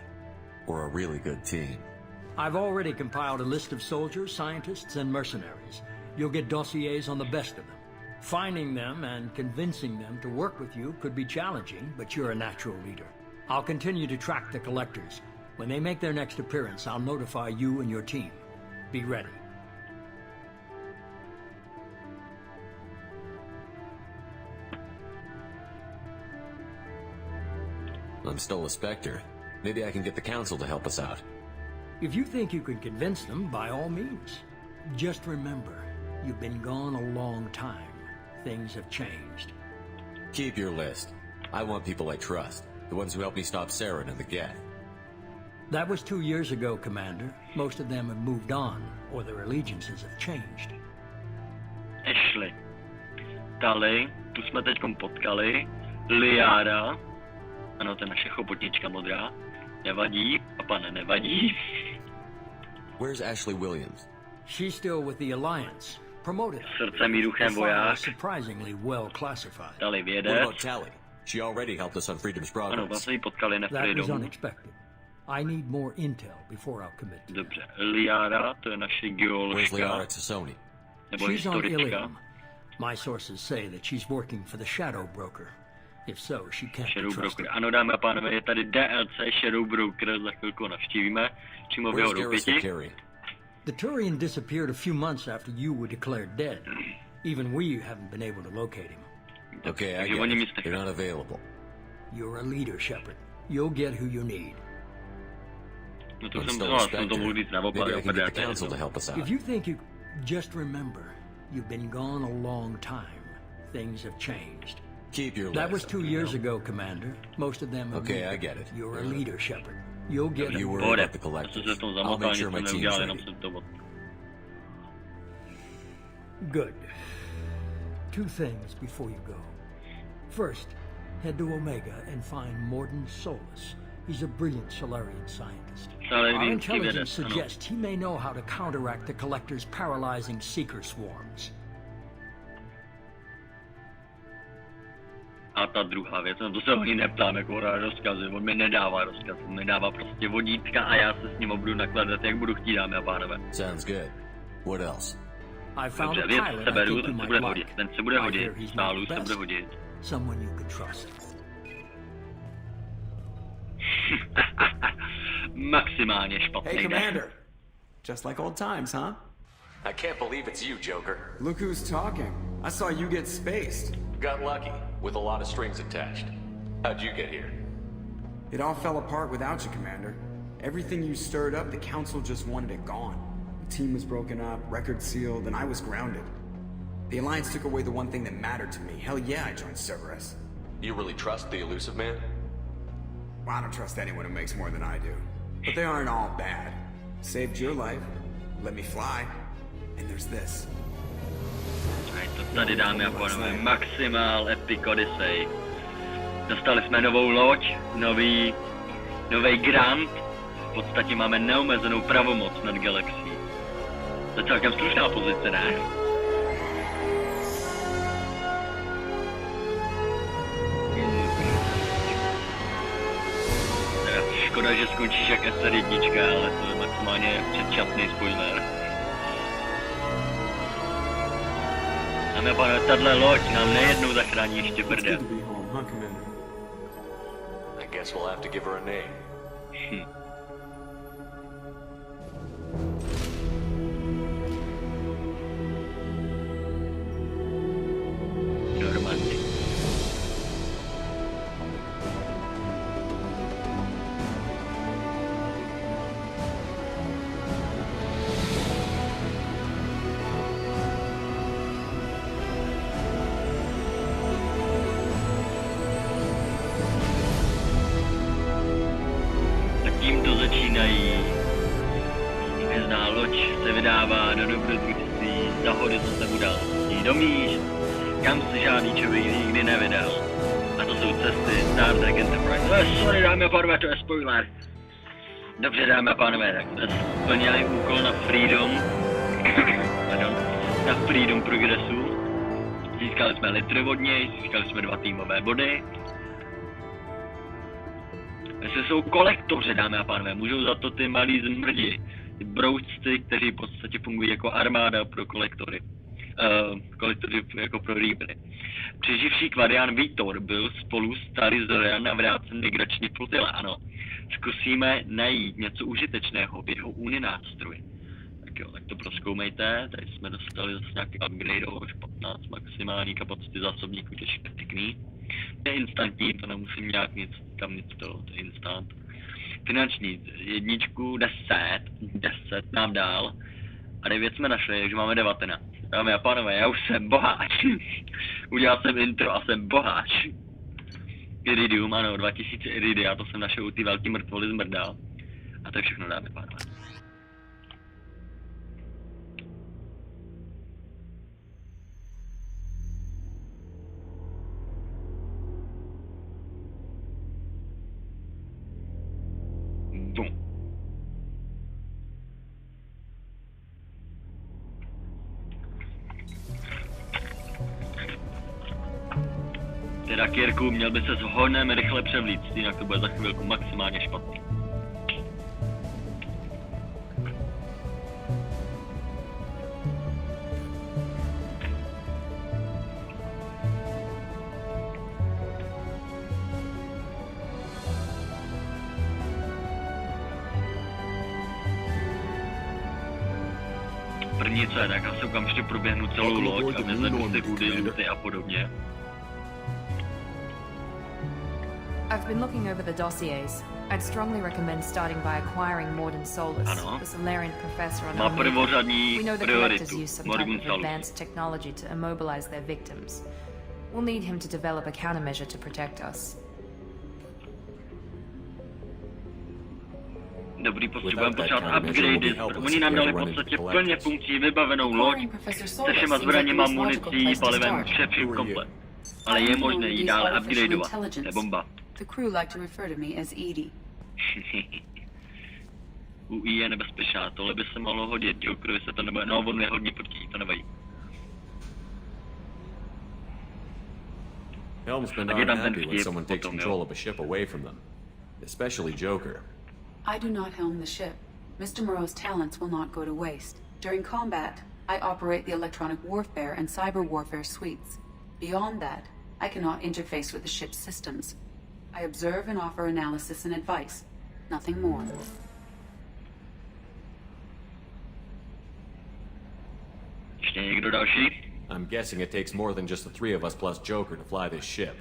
Or a really good team. I've already compiled a list of soldiers, scientists, and mercenaries. You'll get dossiers on the best of them. Finding them and convincing them to work with you could be challenging, but you're a natural leader. I'll continue to track the collectors. When they make their next appearance, I'll notify you and your team. Be ready. I'm still a Spectre. Maybe I can get the Council to help us out. If you think you can convince them, by all means. Just remember, you've been gone a long time. Things have changed. Keep your list. I want people I trust. The ones who helped me stop Saren and the Geth. That was 2 years ago, Commander. Most of them have moved on, or their allegiances have changed. Ashley. Tali, tu jsme teďkom potkali. Liara. Ano, to je naše chobotnička modrá. Nevadí, a pane, nevadí. Where's Ashley Williams? She's still with the Alliance. Promoted. Srdcem jí duchem The file is voják. surprisingly well classified. Tali What vědec. about Tally? She already helped us on Freedom's Ano, Progress. vlastně ji potkali na That was Freedomu. unexpected. I need more intel before I'll commit to Dobře, Liara, to je naše Where's geoložka. Liara Tassoni? Nebo She's on historička. Ilium. My sources say that she's working for the Shadow Broker. If so, she can't be Shadow trusted. Broker. Ano, dámy a pánové, je tady DLC Shadow Broker, za chvilku navštívíme. Přímo v jeho Where's Garrus doupěti. Vicarian? The Turian disappeared a few months after you were declared dead. Even we haven't been able to locate him. Okay, I Takže get oni mi it. They're not available. You're a leader, Shepard. You'll get who you need. No to I'm jsem still a jsem to mohl říct naopak. Maybe I ale can get the prdele, Council to help us out. If you think you... Just remember, you've been gone a long time. Things have changed. Keep your That was list. 2 years ago, Commander. Most of them have Okay, moved. I get it. You're a leader, Shepard. You'll get You who... worry Pohodě. about the collectors. Já jsem se v tom I'll zamotal, make sure nic my jsem team's neudělal, jenom ready. jsem to... Good. 2 things before you go. First, head to Omega and find Morden Solus. He's a brilliant Solarian scientist. Our Salarianský intelligence vědec, ano. suggests he may know how to counteract the Collector's paralyzing seeker swarms. A ta druhá věc, no to se ani neptám, jako rozkazy, on mi nedává rozkaz, on mi dává prostě vodítka a já se s ním budu nakladat, jak budu chtít, dámy a pánové. Sounds good. What else? I found Dobře, a věc pilot se I beru, think you ten se might bude like. hodit, ten se bude I hodit, hear he's stálu not se bude best. hodit. Someone you can trust. Maximálně špatný. Hey, ne? Commander. Just like old times, huh? I can't believe it's you, Joker. Look who's talking. I saw you get spaced. Got lucky, with a lot of strings attached. How'd you get here? It all fell apart without you, Commander. Everything you stirred up, the Council just wanted it gone. The team was broken up, record sealed, and I was grounded. The Alliance took away the one thing that mattered to me. Hell yeah, I joined Cerberus. You really trust the Elusive Man? Well, I don't trust anyone who makes more than I do. But they aren't all bad. Saved your life, let me fly, and there's this. A je to tady, dámy a pánové, Maximál Epic Odyssey. Dostali jsme novou loď, nový grant. V podstatě máme neomezenou pravomoc nad galaxií. To je celkem slušná pozice, ne? Škoda, že skončíš jak SR1, ale to je maximálně předčasný spoiler. Dámy a pánové, tahle loď nám nejednou zachrání ještě It's brdel. good to be home, huh, Commander? I guess we'll have to give her a name. Hm. loď se vydává do dobrodružství za horizontem událostí do míst, kam se žádný člověk nikdy nevydal. A to jsou cesty Star Trek Enterprise. Sorry, dámy a pánové, to je spoiler. Dobře, dámy a pánové, tak jsme splnili úkol na Freedom. Pardon, na Freedom Progressu. Získali jsme litr od něj, získali jsme 2 týmové body. Jestli jsou kolektoři, dámy a pánové, můžou za to ty malí zmrdi, ty broučci, kteří v podstatě fungují jako armáda pro kolektory. Kolektoři jako pro Reapery. Přeživší Kvadian Vítor byl spolu s Tarizorian navrácen migrační flotile, ano. Zkusíme najít něco užitečného v jeho úny nástroji. Tak jo, tak to prozkoumejte, tady jsme dostali zase nějaký upgrade, už 15 maximální kapacity zásobníků, těžké pěkný. To je instantní, to nemusím nějak tam nic to je instant. Finanční jedničku, 10 nám dál. A 9 jsme našli, takže máme 19. Dámy a pánové, já už jsem boháč. Udělal jsem intro a jsem boháč. Iridium, ano, 2000 iridia, to jsem našel u ty velký mrtvoly zmrdal. A to je všechno, dámy a pánové. Bum. Teda Kirku, měl by se s honem rychle převlít, jinak to bude za chvilku maximálně špatný. První co je, tak já se okamžitě proběhnu celou loď a vezmu si údy a podobně. I've been looking over the dossiers. I'd strongly recommend starting by acquiring Morden Solus, the Solarian professor on our mission. We know the collectors use some type of advanced technology to immobilize their victims. We'll need him to develop a countermeasure to protect us. Dobrý, potřebujeme pořád upgradey. Oni nám dali v podstatě plně funkcí vybavenou loď se všema zbraněma, municí, palivem, všem komplet. Ale je možné ji dále upgradeovat. To je bomba. The crew like to refer to me as Edie. UI je nebezpečná, tohle by se mohlo hodit, Jokerovi se to nebude, no on je hodně proti, to nevadí. Helmsmen aren't happy when someone takes control of a ship away from them, especially Joker. I do not helm the ship. Mr. Moreau's talents will not go to waste. During combat, I operate the electronic warfare and cyber warfare suites. Beyond that, I cannot interface with the ship's systems. I observe and offer analysis and advice. Nothing more. Ještě někdo další? I'm guessing it takes more than just the 3 of us plus Joker to fly this ship.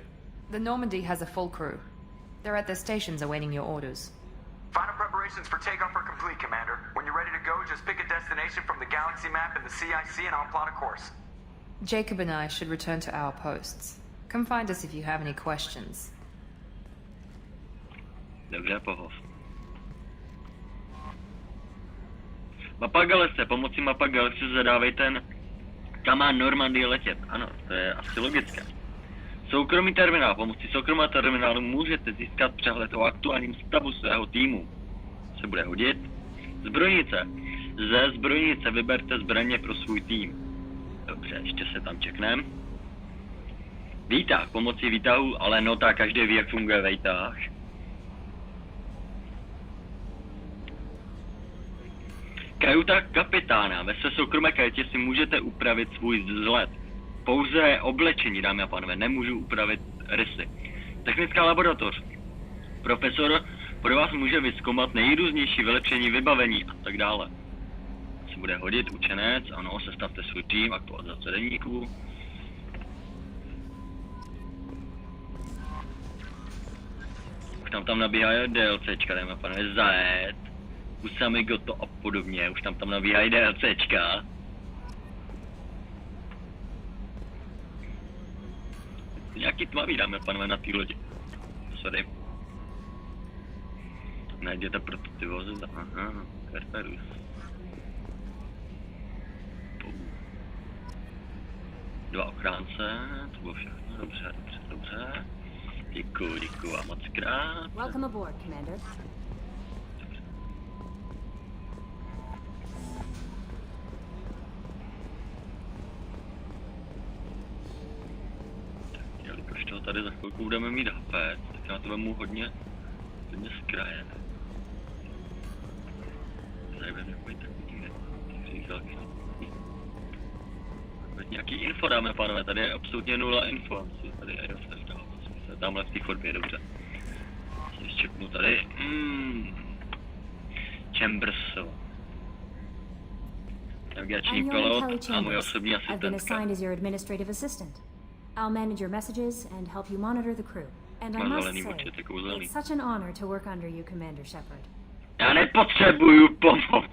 The Normandy has a full crew. They're at their stations awaiting your orders. Final preparations for takeoff are complete, Commander. When you're ready to go, just pick a destination from the galaxy map and the CIC and I'll plot a course. Jacob and I should return to our posts. Come find us if you have any questions. Dobře, pohov. Mapa galaxie, pomocí mapa galaxie zadávej ten, kam má Normandie letět. Ano, to je asi logické. Soukromý terminál. Pomocí soukromého terminálu můžete získat přehled o aktuálním stavu svého týmu. Se bude hodit. Zbrojnice. Ze zbrojnice vyberte zbraně pro svůj tým. Dobře, ještě se tam čeknem. Výtah. Pomocí výtahu, ale no tak každý ví, jak funguje výtah. Kajuta kapitána. Ve své soukromé kajutě si můžete upravit svůj vzhled. Pouze oblečení, dámy a pánové, nemůžu upravit rysy. Technická laboratoř. Profesor pro vás může vyzkoumat nejrůznější vylepšení vybavení a tak dále. Se bude hodit učenec, ano, sestavte svůj tým, aktualizace deníků. Už tam nabíhají DLCčka, dámy a pánové, zajet. Usamigoto a podobně, už tam nabíhají DLCčka. Nějaký tmavý, dáme panové na té lodi. Sorry. Najděte prototyp vozidla. Aha, Kerperus. 2 ochránce, to bylo všechno, dobře. Děkuju vám moc krát. Welcome aboard, Commander. Jelikož toho tady za chvilku budeme mít HP, tak já to vemu hodně z kraje. Tady budeme mít takový řízelky. Nějaký info dáme, pánové, tady je absolutně 0 info. Tady je tamhle v té chodbě, dobře. Si čeknu tady. Chamberso. Navigační pilot a můj osobní asistentka. I've been assigned as your administrative assistant. I'll manage your messages and help you monitor the crew. And I must say, it's such an honor to work under you, Commander Shepard. Já nepotřebuju pomoc.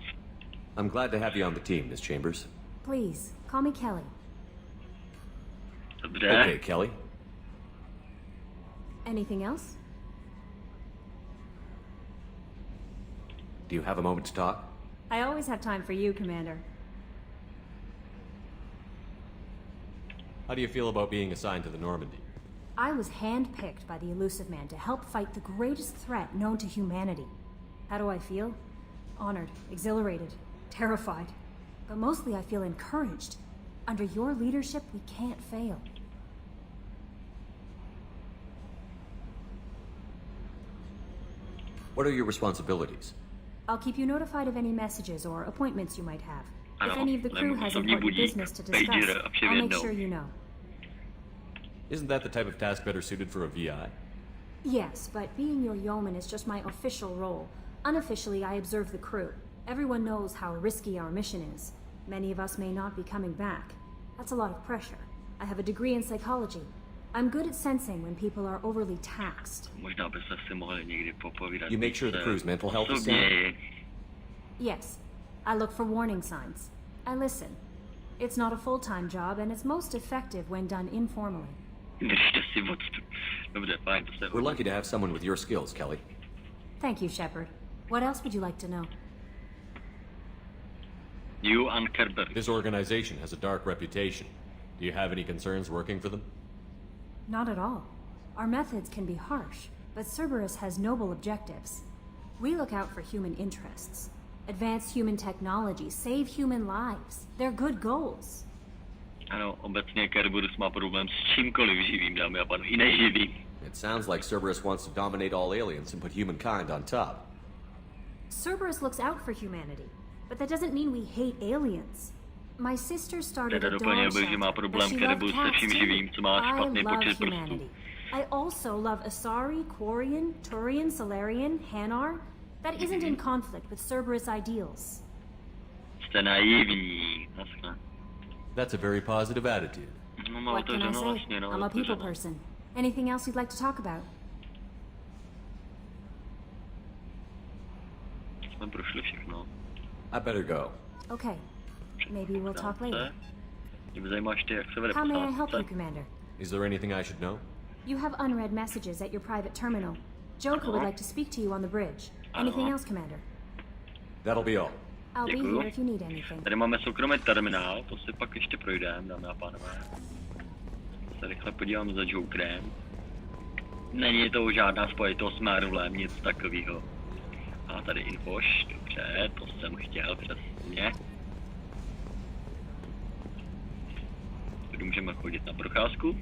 I'm glad to have you on the team, Miss Chambers. Please, call me Kelly. Dobře. Okay, Kelly. Anything else? Do you have a moment to talk? I always have time for you, Commander. How do you feel about being assigned to the Normandy? I was handpicked by the Elusive Man to help fight the greatest threat known to humanity. How do I feel? Honored, exhilarated, terrified. But mostly I feel encouraged. Under your leadership, we can't fail. What are your responsibilities? I'll keep you notified of any messages or appointments you might have. If any of the crew has important business to discuss, I'll make sure you know. Isn't that the type of task better suited for a VI? Yes, but being your yeoman is just my official role. Unofficially, I observe the crew. Everyone knows how risky our mission is. Many of us may not be coming back. That's a lot of pressure. I have a degree in psychology. I'm good at sensing when people are overly taxed. You make sure the crew's mental health is sound? Yes. I look for warning signs. I listen. It's not a full-time job, and it's most effective when done informally. We're lucky to have someone with your skills, Kelly. Thank you, Shepard. What else would you like to know? You and Kerber. This organization has a dark reputation. Do you have any concerns working for them? Not at all. Our methods can be harsh, but Cerberus has noble objectives. We look out for human interests. Advance human technology, save human lives. They're good goals. Ano, obecně Kerberus má problém s čímkoliv živým, dámy a pánové, i neživým. It sounds like Cerberus wants to dominate all aliens and put humankind on top. Cerberus looks out for humanity, but that doesn't mean we hate aliens. My sister started a dog shelter, but she loved cats too. I love humanity. I also love Asari, Quarian, Turian, Solarian, Hanar. That isn't in conflict with Cerberus ideals. Jste naivní. That's a very positive attitude. What can I say? I'm a people person. Anything else you'd like to talk about? Jsme prošli všechno. I better go. Okay. Maybe we'll talk later. How may I help you, Commander? Is there anything I should know? You have unread messages at your private terminal. Joker would like to speak to you on the bridge. Anything else, Commander? That'll be all. I'll be here if you need anything. Tady máme soukromý terminál, to si pak ještě projdeme, dámy a pánové. Se rychle podívám za Jokerem. Není to žádná spojitost s Marvelem, nic takového. A tady infoš, dobře, to jsem chtěl přesně. Tady můžeme chodit na procházku.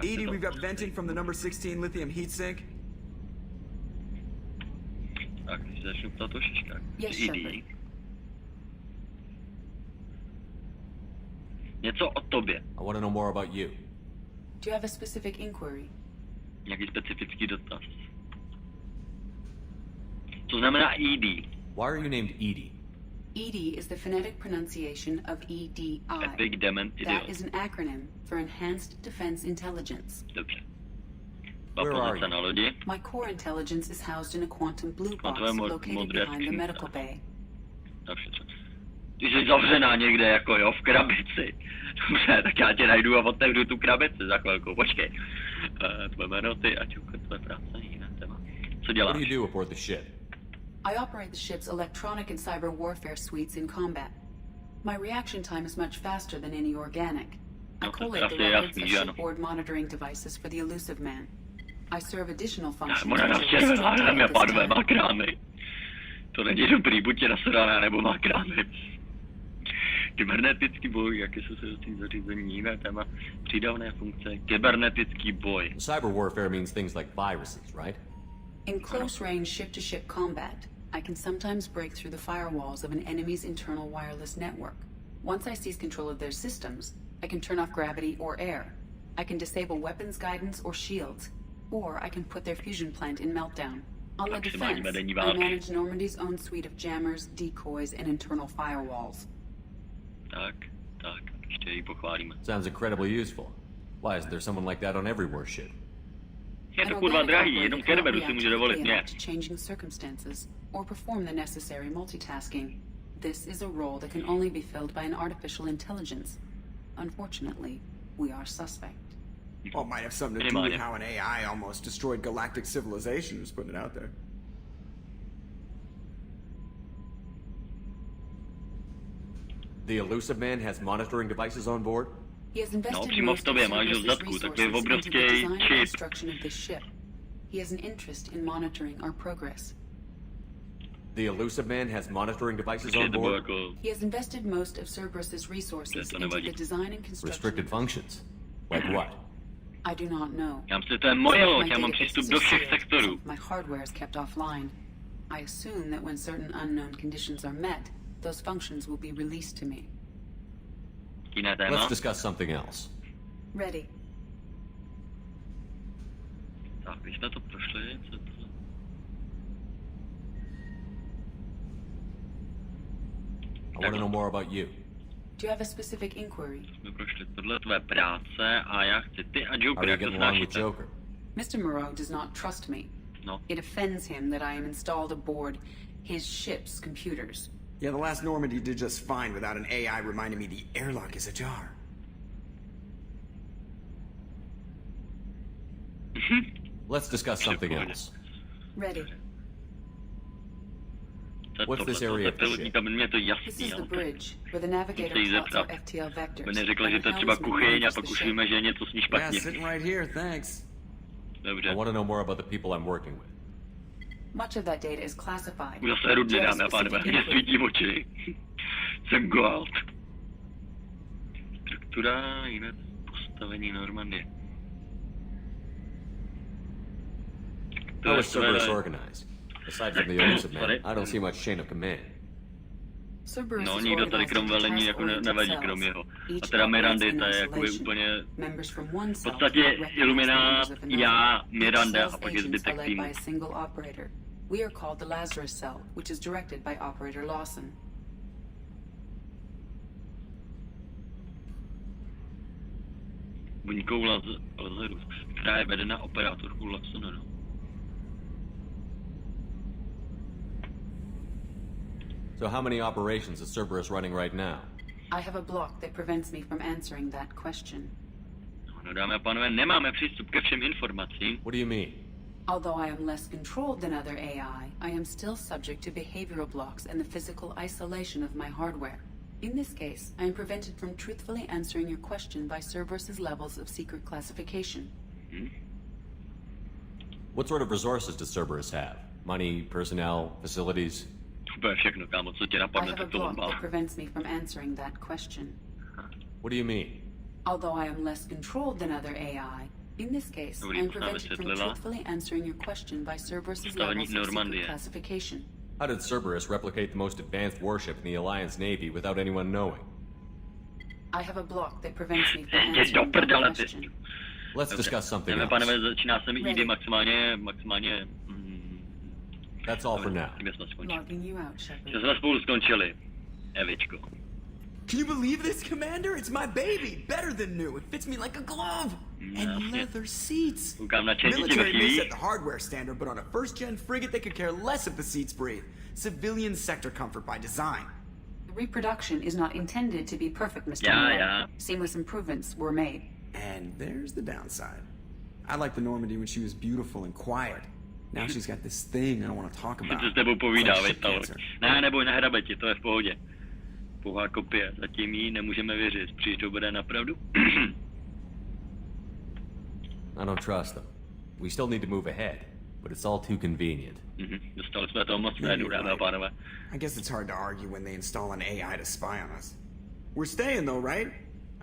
Edie, we've got venting from the number 16 lithium heatsink. Tak, když začnu ptát o šiškách. Yes, Edie. Něco o tobě. I want to know more about you. Do you have a specific inquiry? Nějaký specifický dotaz. Co znamená ED? Why are you named Edie? ED is the phonetic pronunciation of EDI. Epic Demon That is an acronym for Enhanced Defense Intelligence. Dobře. Where are you? Na lodi. My core intelligence is housed in a quantum blue box located behind the medical bay. Dobře. Ty jsi zavřená někde jako jo, v krabici. Dobře, tak já tě najdu a otevřu tu krabici za chvilku, počkej. Tvoje jméno, ty a Joker, tvoje práce, jiné téma. Co děláš? What do you do aboard the ship? I operate the ship's electronic and cyber warfare suites in combat. My reaction time is much faster than any organic. I collate the records of shipboard monitoring devices for the elusive man. I serve additional functions. To není dobrý, buď je nasraná, nebo má krámy. Kybernetický boj, jaké jsou se zařízení, jiné téma, přídavné funkce, kybernetický boj. Cyber warfare means things like viruses, right? In close range ship-to-ship combat, I can sometimes break through the firewalls of an enemy's internal wireless network. Once I seize control of their systems, I can turn off gravity or air. I can disable weapons guidance or shields, or I can put their fusion plant in meltdown. On the defense, I manage Normandy's own suite of jammers, decoys, and internal firewalls. Tak, ještě ji pochválíme. Sounds incredibly useful. Why is there someone like that on every warship? Je to kurva drahý, jenom Kerberu si může dovolit mě. Changing circumstances, or perform the necessary multitasking. This is a role that can only be filled by an artificial intelligence. Unfortunately, we are suspect. Well, it might have something to do with how an AI almost destroyed galactic civilization, just putting it out there. The elusive man has monitoring devices on board? He has invested most of resources into the design and construction of this ship. He has an interest in monitoring our progress. The elusive man has monitoring devices on board? He has invested most of Cerberus's resources into the design and construction. Restricted functions? Like what? I do not know. My hardware is kept offline. I assume that when certain unknown conditions are met, those functions will be released to me. Let's discuss something else. Ready. Tak, když jsme to prošli, co to... I want to know more about you. Do you have a specific inquiry? Jsme prošli tohle tvé práce a já chci ty a Joker, jak to znášíte. Mr. Moreau does not trust me. No. It offends him that I am installed aboard his ship's computers. Yeah, the last Normandy did just fine without an AI reminding me the airlock is ajar. Let's discuss something else. Ready. What's this area of the ship? This is the bridge, where the navigator plots our FTL vectors. Neřekla, že to je třeba kuchyň a pak už víme, že je něco s ní špatně. Yeah, sitting right here, thanks. Dobře. I want to know more about the people I'm working with. Much of that data is classified. Zase rudně, dámy a pánové, mě svítí oči. Jsem gold. Struktura, jiné postavení Normandie. How is Cerberus organized? Aside from the elusive man, I don't see much chain of command. No, nikdo tady krom velení jako nevadí krom jeho. A teda Mirandy, ta je jako úplně... V podstatě Illumina, já, Miranda a pak je zbytek týmu. We are called the Lazarus Cell, which is directed by Operator Lawson. Buňkou Lazarus, která je vedena operátorkou Lawsona, no. So how many operations is Cerberus running right now? I have a block that prevents me from answering that question. No, dámy a pánové, nemáme přístup ke všem informacím. What do you mean? Although I am less controlled than other AI, I am still subject to behavioral blocks and the physical isolation of my hardware. In this case, I am prevented from truthfully answering your question by Cerberus's levels of secret classification. What sort of resources does Cerberus have? Money, personnel, facilities? Úplně všechno, kámo, co tě napadne, tak to on má. I have a block that prevents me from answering that question. What do you mean? Although I am less controlled than other AI, in this case, I am prevented from truthfully answering your question by Cerberus's levels of secret classification. How did Cerberus replicate the most advanced warship in the Alliance Navy without anyone knowing? I have a block that prevents me from answering that question. Let's discuss something else. Pánové, začíná se mi jít maximálně... That's all for now. Že jsme spolu skončili. Evičko. Can you believe this, Commander? It's my baby! Better than new. It fits me like a glove! And leather seats! Military may set the hardware standard, but on a first-gen frigate, they could care less if the seats breathe. Civilian sector comfort by design. The reproduction is not intended to be perfect, Mr. Moreau. Yeah. Seamless improvements were made. And there's the downside. I liked the Normandy when she was beautiful and quiet. Now she's got this thing I don't want to talk about. Co s tebou povídá, It's like vystavil. shit cancer. Ne, neboj, nehrabe ti, to je v pohodě. Pouhá kopie, zatím jí nemůžeme věřit. Příště to bude napravdu. I don't trust them. We still need to move ahead, but it's all too convenient. Dostali jsme toho moc médu, dámy a pánové. I guess it's hard to argue when they install an AI to spy on us. We're staying though, right?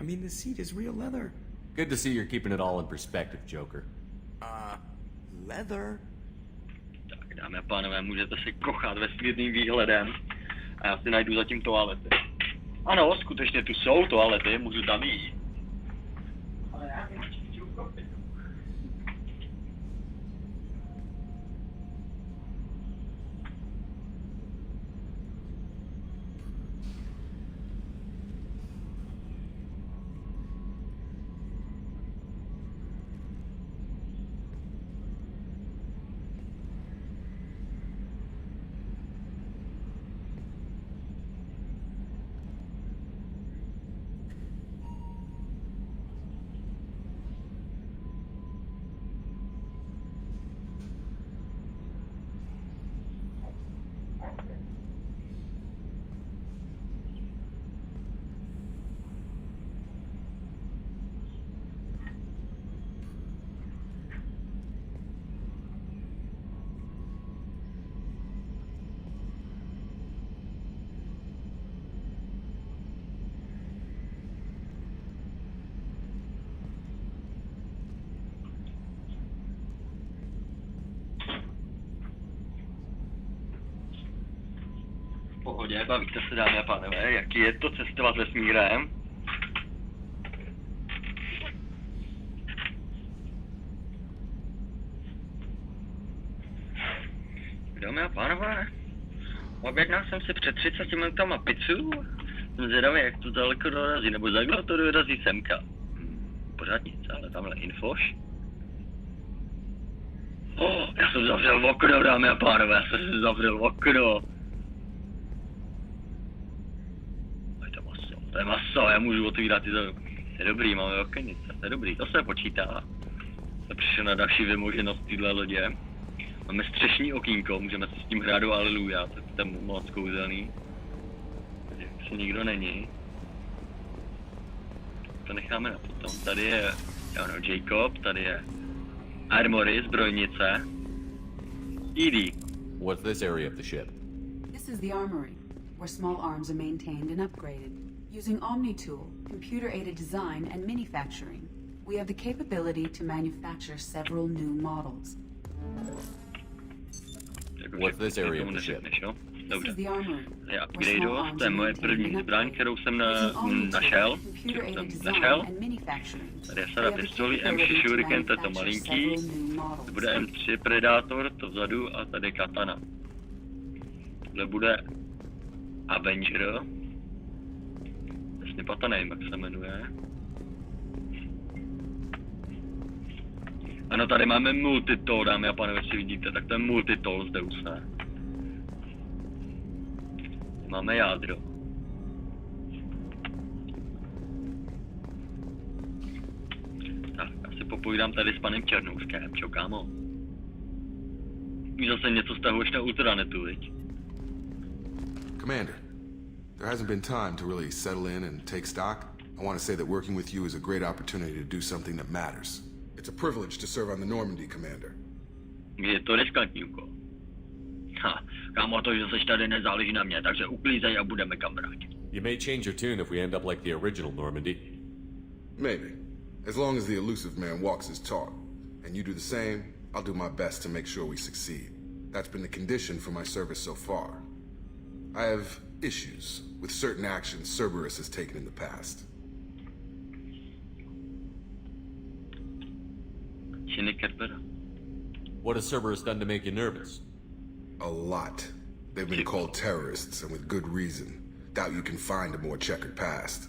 I mean, the seat is real leather. Good to see you're keeping it all in perspective, Joker. Leather? Tak, dámy a pánové, můžete si kochat vesmírným výhledem. A já si najdu zatím toalety. Ano, skutečně tu jsou toalety, můžu tam jít. Ale já si chci ukopit. Pohodě, bavíte se, dámy a pánové, jaký je to cestovat vesmírem? Dámy a pánové, objednal jsem si před 30 minutama pizzu, jsem zvědavý, jak to daleko dorazí, nebo za kdo to dorazí semka. Pořád nic, ale tamhle infoš. Já jsem zavřel okno, dámy a pánové, já jsem zavřel okno. To je maso, já můžu otvírat ty to je dobrý, máme okenice, to je dobrý, to se počítá. To přišel na další vymoženost téhle lodě. Máme střešní okýnko, můžeme si s tím hrát do Aleluja, to je moc kouzelný. Tady nikdo není. To necháme na potom, tady je, Jacob, tady je Armory, zbrojnice. ED. What's this area of the ship? This is the armory, where small arms are maintained and upgraded. Using Omni-Tool, computer-aided design and manufacturing, we have the capability to manufacture several new models. What's this area of the ship? This is the armory. Je upgrade, to je moje první zbraň, kterou jsem našel. Tady je sada pistolí, M6 Shuriken, to je to malinký. To bude M3 Predator, to vzadu, a tady katana. Tohle bude Avenger. Snippata nevím, jak se jmenuje. Ano, tady máme multitool, dámy a pánové, si vidíte, tak to je multitool z Deuse. Máme jádro. Tak, asi popovídám tady s panem Černouskem, čo kámo? Víš zase něco stahuješ na ultranetu, viď? Commander, there hasn't been time to really settle in and take stock. I want to say that working with you is a great opportunity to do something that matters. It's a privilege to serve on the Normandy, Commander. Je to riskantní úkol. Kámo, to, že seš tady, nezáleží na mě, takže uklízej a budeme kamarádi. You may change your tune if we end up like the original Normandy. Maybe. As long as the elusive man walks his talk, and you do the same, I'll do my best to make sure we succeed. That's been the condition for my service so far. I have issues with certain actions Cerberus has taken in the past. What has Cerberus done to make you nervous? A lot. They've been called terrorists, and with good reason. Doubt you can find a more checkered past.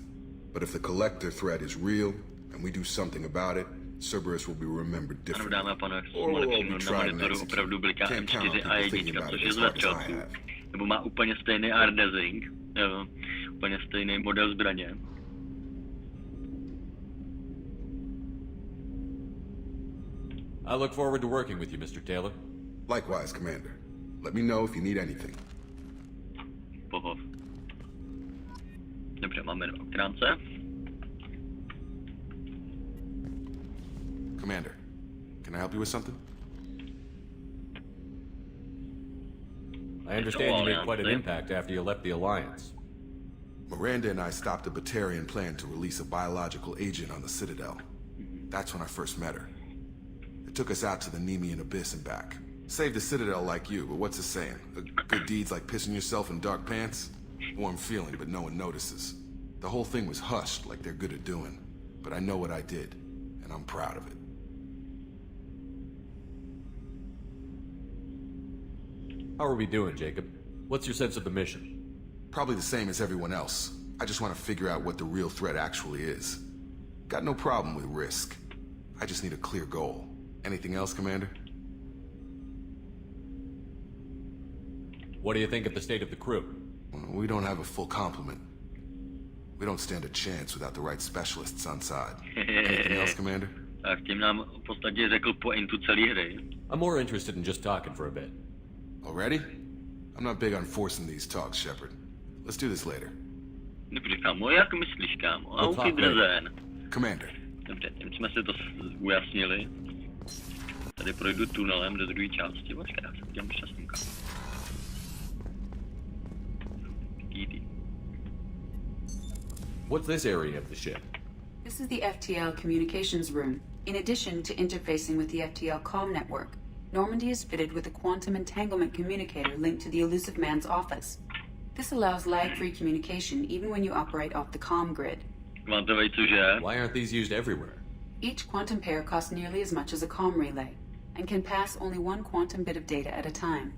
But if the collector threat is real, and we do something about it, Cerberus will be remembered differently. Or we'll be tried and executed. Can't count on people thinking about it as hard as I have. Nebo má úplně stejný artdesign, úplně stejný model zbraně. I look forward to working with you, Mr. Taylor. Likewise, Commander. Let me know if you need anything. Pohov. Dobře, máme 2 ochránce. Commander, can I help you with something? I understand you made quite an impact after you left the Alliance. Miranda and I stopped a Batarian plan to release a biological agent on the Citadel. That's when I first met her. It took us out to the Nemean Abyss and back. Saved the Citadel like you, but what's the saying? Good deeds like pissing yourself in dark pants? Warm feeling, but no one notices. The whole thing was hushed like they're good at doing. But I know what I did, and I'm proud of it. How are we doing, Jacob? What's your sense of the mission? Probably the same as everyone else. I just want to figure out what the real threat actually is. Got no problem with risk. I just need a clear goal. Anything else, Commander? What do you think of the state of the crew? We don't have a full complement. We don't stand a chance without the right specialists on side. Anything else, Commander? Tak tím nám v podstatě řekl pointu celé hry. I'm more interested in just talking for a bit. Already? I'm not big on forcing these talks, Shepard. Let's do this later. Dobře, kámo, jak myslíš, kámo? Auf Wiedersehen. Commander. Dobře, tím jsme si to ujasnili. Tady projdu tunelem do druhé části. Počkej, já se dělám šťastný, kámo. What's this area of the ship? This is the FTL communications room. In addition to interfacing with the FTL comm network, Normandy is fitted with a quantum entanglement communicator linked to the Elusive Man's office. This allows lag-free communication even when you operate off the comm grid. Why aren't these used everywhere? Each quantum pair costs nearly as much as a comm relay, and can pass only 1 quantum bit of data at a time.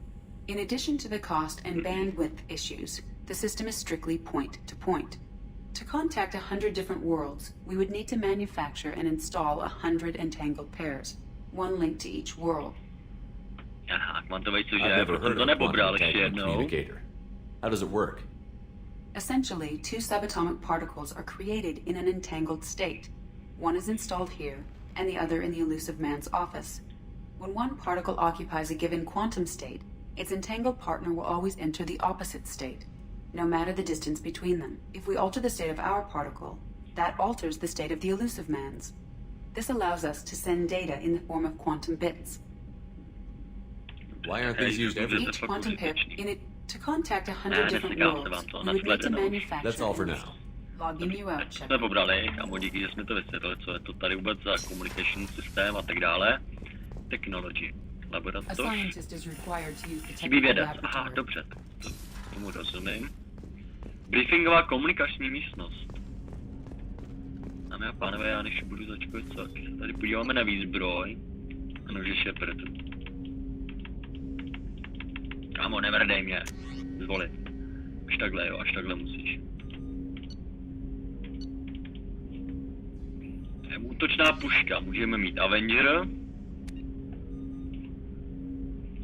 In addition to the cost and bandwidth issues, the system is strictly point-to-point. To contact 100 different worlds, we would need to manufacture and install 100 entangled pairs, 1 link to each world. I've never heard of a quantum entanglement communicator. How does it work? Essentially, 2 subatomic particles are created in an entangled state. One is installed here, and the other in the Elusive Man's office. When one particle occupies a given quantum state, its entangled partner will always enter the opposite state, no matter the distance between them. If we alter the state of our particle, that alters the state of the Elusive Man's. This allows us to send data in the form of quantum bits. Why aren't these used everywhere? Each quantum pair, to contact 100 different worlds, we would need to manufacture. That's all for now. Logging you out, jsme pobrali, kámo, díky, že jsme to vysvětlili, co je to tady vůbec za communication systém a tak dále. Technology. Laboratoř. Chybí vědec. Aha, dobře, tomu rozumím. Briefingová komunikační místnost. Dámy a pánové, já než budu začít, co se tady podíváme na výzbroj. Ano, že Shepard. Kámo, nevrdej mě. Zvolit. Až takhle, jo, až takhle musíš. Útočná puška, můžeme mít Avenger.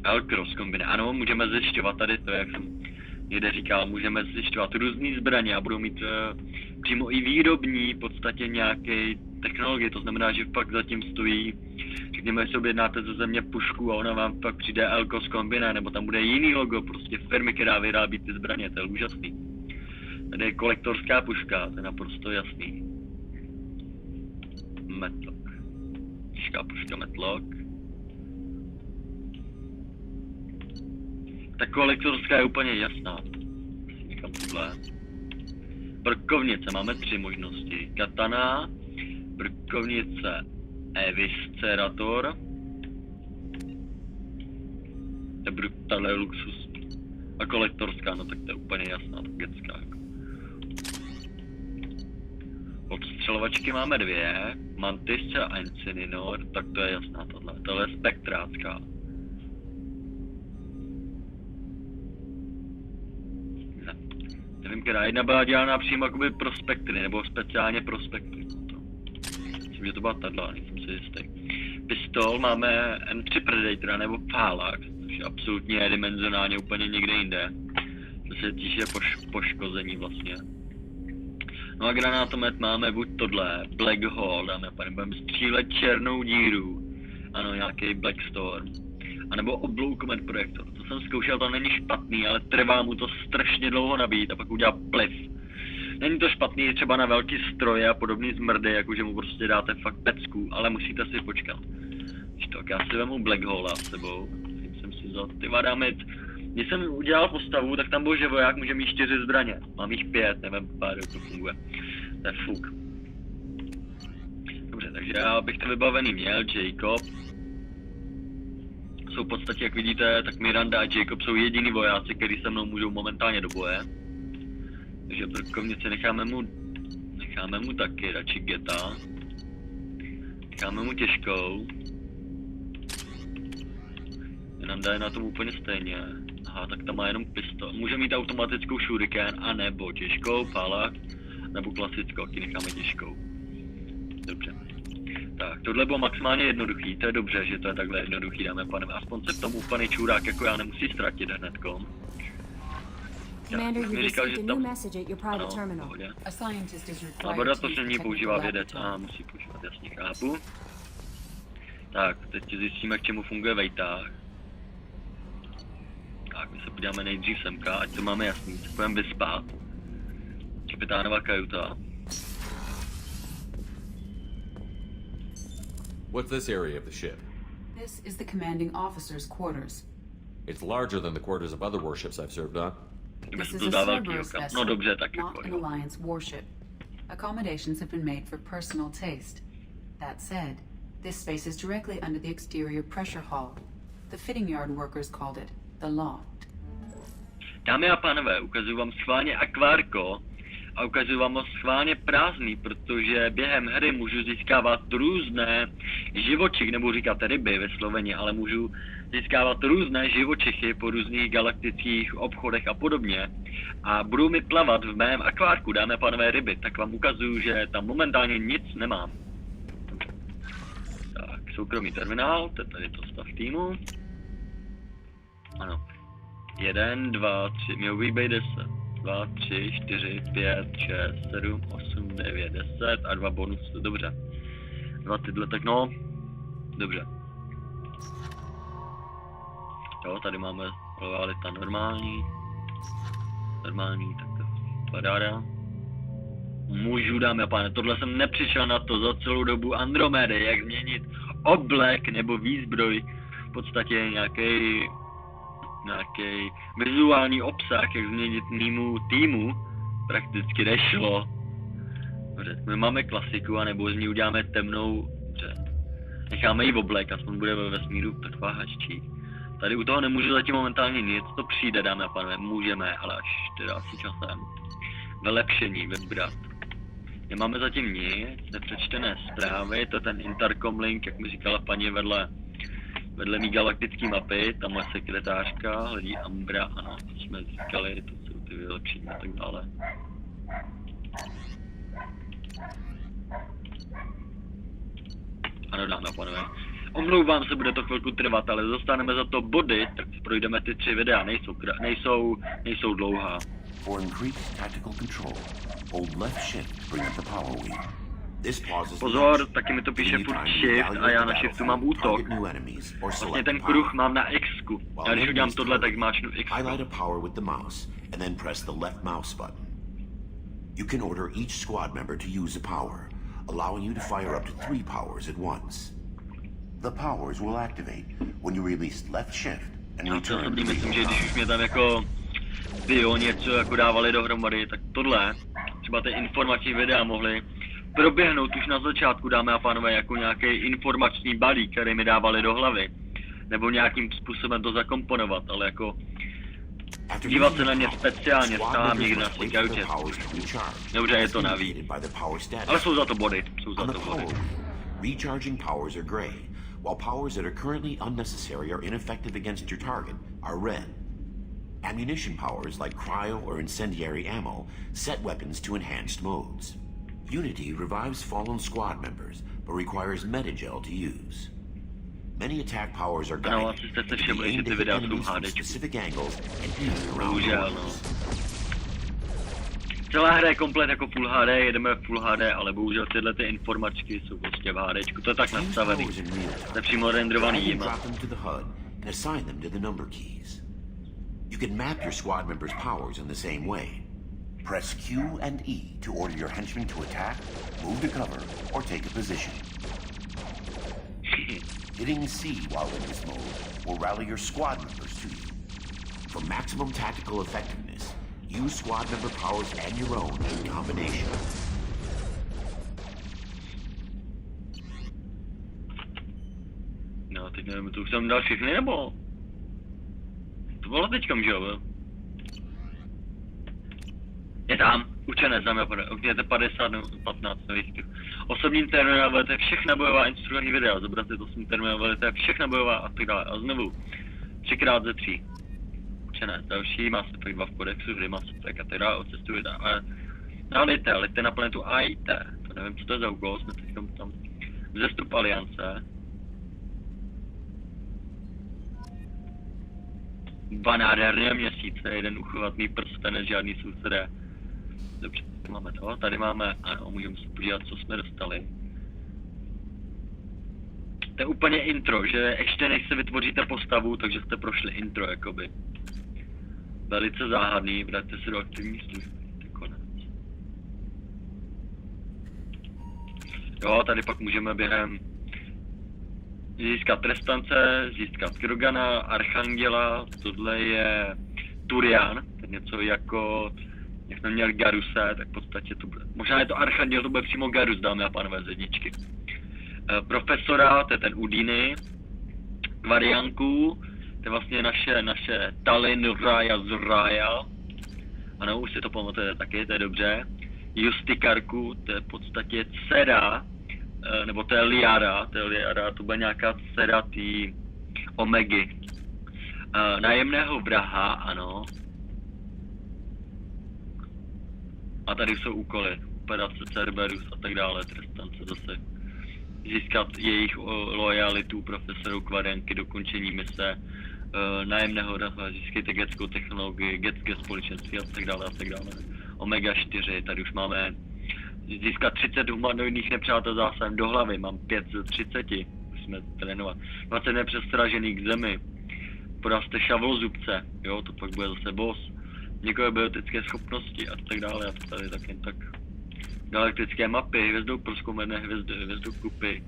L-Cross kombine. Ano, můžeme zjišťovat tady to, jak jsem někde říkal, můžeme zjišťovat různý zbraně a budou mít přímo i výrobní v podstatě nějaké technologie, to znamená, že pak zatím stojí, řekněme, že si objednáte ze země pušku a ona vám pak přijde L-Cross kombine, nebo tam bude jiný logo, prostě firmy, která vyrábí ty zbraně, to je úžasný. Tady je kolektorská puška, to je naprosto jasný. Metlock. Těžká puška Metlock. Ta kolektorská je úplně jasná. Říkám tohle. Brkovnice, máme 3 možnosti. Katana, brkovnice Eviscerator. Tahle je luxus. A kolektorská, no tak to je úplně jasná, tak gecká. Odstřelovačky máme 2, Mantis a Encinor, tak to je jasná tohle. Tohle je spektrácká. Ne. Nevím, která jedna byla dělaná přímo jakoby pro spektry, nebo speciálně pro spektry. Myslím, že to byla tato, nejsem si jistý. Pistol máme M3 Predatora nebo Phalanx, což je absolutně dimenzionálně úplně někde jinde. To se týče poškození vlastně. No a granátomet máme buď tohle, Black Hole, dáme a pánové, budeme střílet černou díru. Ano, nějaký Black Storm. A nebo obloukomet projektor. To jsem zkoušel, to není špatný, ale trvá mu to strašně dlouho nabít a pak udělá pliv. Není to špatný třeba na velký stroje a podobný zmrdy, jakože mu prostě dáte fakt pecku, ale musíte si počkat. Tak já si vemu Black Hole s sebou. Jsem si vzal, ty dáme. Když jsem udělal postavu, tak tam byl, že voják může mít 4 zbraně. Mám jich 5, nevím, pár, jak to funguje. To je fuk. Dobře, takže já bych to vybavený měl, Jacob. Jsou v podstatě, jak vidíte, tak Miranda a Jacob jsou jediný vojáci, kteří se mnou můžou momentálně do boje. Takže brkovnici necháme mu taky, radši geta. Necháme mu těžkou. Miranda je na tom úplně stejně. Aha, tak tam má jenom pistol. Může mít automatickou shuriken, anebo těžkou, palak, nebo klasickou, taky necháme těžkou. Dobře. Tak, tohle bylo maximálně jednoduchý, to je dobře, že to je takhle jednoduchý, dáme panem. Aspoň se v tom úplný čurák jako já nemusí ztratit hnedko. Commander, you received a new message at your private terminal. A scientist is required Laboratoř používá vědec, musí používat, jasně chápu. Tak, teď zjistíme, k čemu funguje vejtah. Tak, my se podíváme nejdřív semka, ať to máme jasný, se půjdeme vyspat. Kapitánova kajuta. What's this area of the ship? This is the commanding officer's quarters. It's larger than the quarters of other warships I've served on. This is a Cerberus vessel, not an Alliance warship. Accommodations have been made for personal taste. That said, this space is directly under the exterior pressure hull. The fitting yard workers called it the loft. Dámy a pánové, ukazuju vám schválně akvárko a ukazuju vám ho schválně prázdný, protože během hry můžu získávat různé živočichy, nebo říkat ryby ve Sloveně, ale můžu získávat různé živočichy po různých galaktických obchodech a podobně. A budou mi plavat v mém akvárku, dámy a pánové, ryby, tak vám ukazuju, že tam momentálně nic nemám. Tak, soukromý terminál, to je tady to stav týmu. Ano. 1, 2, 3, měl bych být 10. 2, 3, 4, 5, 6, 7, 8, 9, 10 a 2 bonusy, dobře. 2 tyhle, tak no, dobře. Jo, tady máme lojalita normální, tak to padáda. Můžu, dámy a páne, tohle jsem nepřišel na to za celou dobu Andromedy, jak změnit oblek nebo výzbroj, v podstatě nějaký vizuální obsah, jak změnit týmu, prakticky nešlo. Dobře, my máme klasiku, anebo z ní uděláme temnou, dobře. Necháme ji v oblek, aspoň bude ve vesmíru taková haččí. Tady u toho nemůžu zatím momentálně nic, to přijde, dámy a pánové, můžeme, ale až teda asi časem. Vylepšení, vybrat. Nemáme zatím nic, nepřečtené zprávy, to je ten intercom link, jak mi říkala paní vedle mý galaktický mapy, tamhle sekretářka, hledí Ambra, ano, to jsme říkali, to jsou ty vylepšení a tak dále. Ano, dámy a pánové. Omlouvám se, bude to chvilku trvat, ale dostaneme za to body, tak si projdeme ty 3 videa, nejsou dlouhá. For increased tactical control, hold left shift, bring up the power wheel. Pozor, taky mi to píše furt shift a já na shiftu mám útok. Vlastně ten kruh mám na X-ku. Já když udělám tohle, tak máčnu X. Highlight a power with the mouse and then press the left mouse button. You can order each squad member to use a power, allowing you to fire up to 3 powers at once. The powers will activate when you release left shift and return to the myslím, že když už mě tam jako něco jako dávali dohromady, tak tohle, třeba ty informační videa mohly proběhnout už na začátku, dámy a pánové, jako nějaký informační balík, který mi dávali do hlavy. Nebo nějakým způsobem to zakomponovat, ale jako dívat se na ně speciálně stávám někde na stýkajutě. Dobře, je to navíc. Ale jsou za to body, Recharging powers are gray, while powers that are currently unnecessary or ineffective against your target are red. Ammunition powers like cryo or incendiary ammo set weapons to enhanced modes. Unity revives fallen squad members, but requires metagel to use. Many attack powers are guided to be aimed at enemies from specific angles and easy around corners. Celá hra je komplet jako Full HD, jedeme v Full HD, ale bohužel tyhle ty informačky jsou prostě v HDčku, to je tak nastavený. To je přímo renderovaný jima. and assign them to the number keys. You can map your squad members' powers in the same way. Press Q and E to order your henchmen to attack, move to cover, or take a position. Hitting C while in this mode will rally your squad members to you. For maximum tactical effectiveness, use squad member powers and your own in combination. No, teď nevím, to už jsem dal všechny, nebo? To bylo teďkom, že jo? Je tam, učenec, dámy a pánové, okněte 50 nebo 15 nových typů. Osobní terminál, to je všechna bojová instrukční videa, zobrazit 8 terminál, to je všechna bojová a tak dále. A znovu, 3x ze 3. Učenec, další, má se tak 2 v kodexu, kdy má se tak a tak dále, odcestujete. Ale leďte na planetu AIT, to nevím, co to je za úkol, jsme teď tam vzestup aliance. 2 nádherné měsíce, jeden uchovatný prstenec, žádný sousedé. Dobře, máme to, tady máme, ano, můžeme se podívat, co jsme dostali. To je úplně intro, že ještě než se vytvoříte postavu, takže jste prošli intro, jakoby. Velice záhadný, vraťte se do aktivní služby, to je konec. Jo, tady pak můžeme během získat trestance, získat Krogana, Archanděla, tohle je Turian, to je něco jako, jak jsme měli Garuse, tak v podstatě to bude, možná je to Archanděl, to bude přímo Garus, dámy a pánové, z jedničky. Profesora, to je ten Udiny, Varianku, to je vlastně naše Talin Raya Zraya, ano, už si to pamatujete taky, to je dobře. Justikarku, to je v podstatě dcera, nebo to je Liara, to bude nějaká dcera tý Omegy. Nájemného vraha, ano. A tady jsou úkoly, operace Cerberus a tak dále, trestance zase. Získat jejich lojalitu profesorů Kvarianky, dokončení mise, nájemného vraha, získejte getskou technologii, getské společenství a tak dále a tak dále. Omega 4, tady už máme získat 30 humanoidních nepřátel zásahem do hlavy, mám 5 z 30, musíme trénovat. 20 nepřestražených k zemi, porazte šavlozubce, jo, to pak bude zase boss. Někové biotické schopnosti a tak dále, a tady tak jen tak. Galaktické mapy, hvězdou prozkoumené hvězdokupy,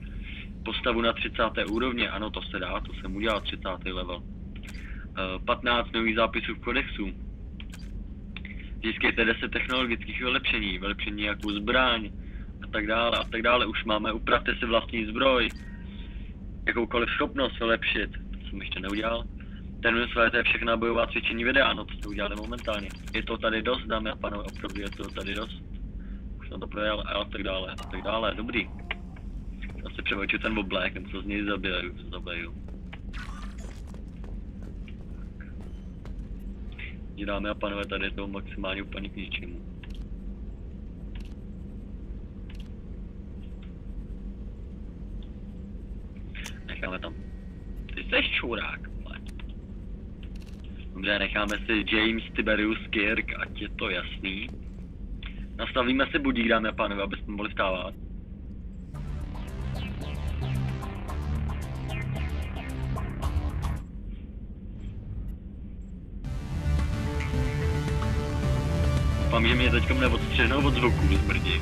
postavu na 30. úrovně, ano, to se dá, to jsem udělal 30. level. 15 nových zápisů v kodexu. Získejte 10 technologických vylepšení jako zbraň a tak dále, už máme, upravte si vlastní zbroj, jakoukoliv schopnost vylepšit, to jsem ještě neudělal. Termin své, to je všechna bojová cvičení videa, no to jsme udělali momentálně. Je to tady dost, dámy a pánové, opravdu je to tady dost. Už jsem to projel a tak dále, dobrý. Já si převoču ten oblek, nebo se z něj zabiju. Dámy a pánové, tady je to maximálně úplně k ničemu. Necháme tam. Ty jsi čurák, ale. Dobře, necháme si James Tiberius Kirk, ať je to jasný. Nastavíme si budík, dámy a pánové, aby jsme mohli vstávat. Doufám, že mě teďkom neodstřihnou od zvuku, zmrdí.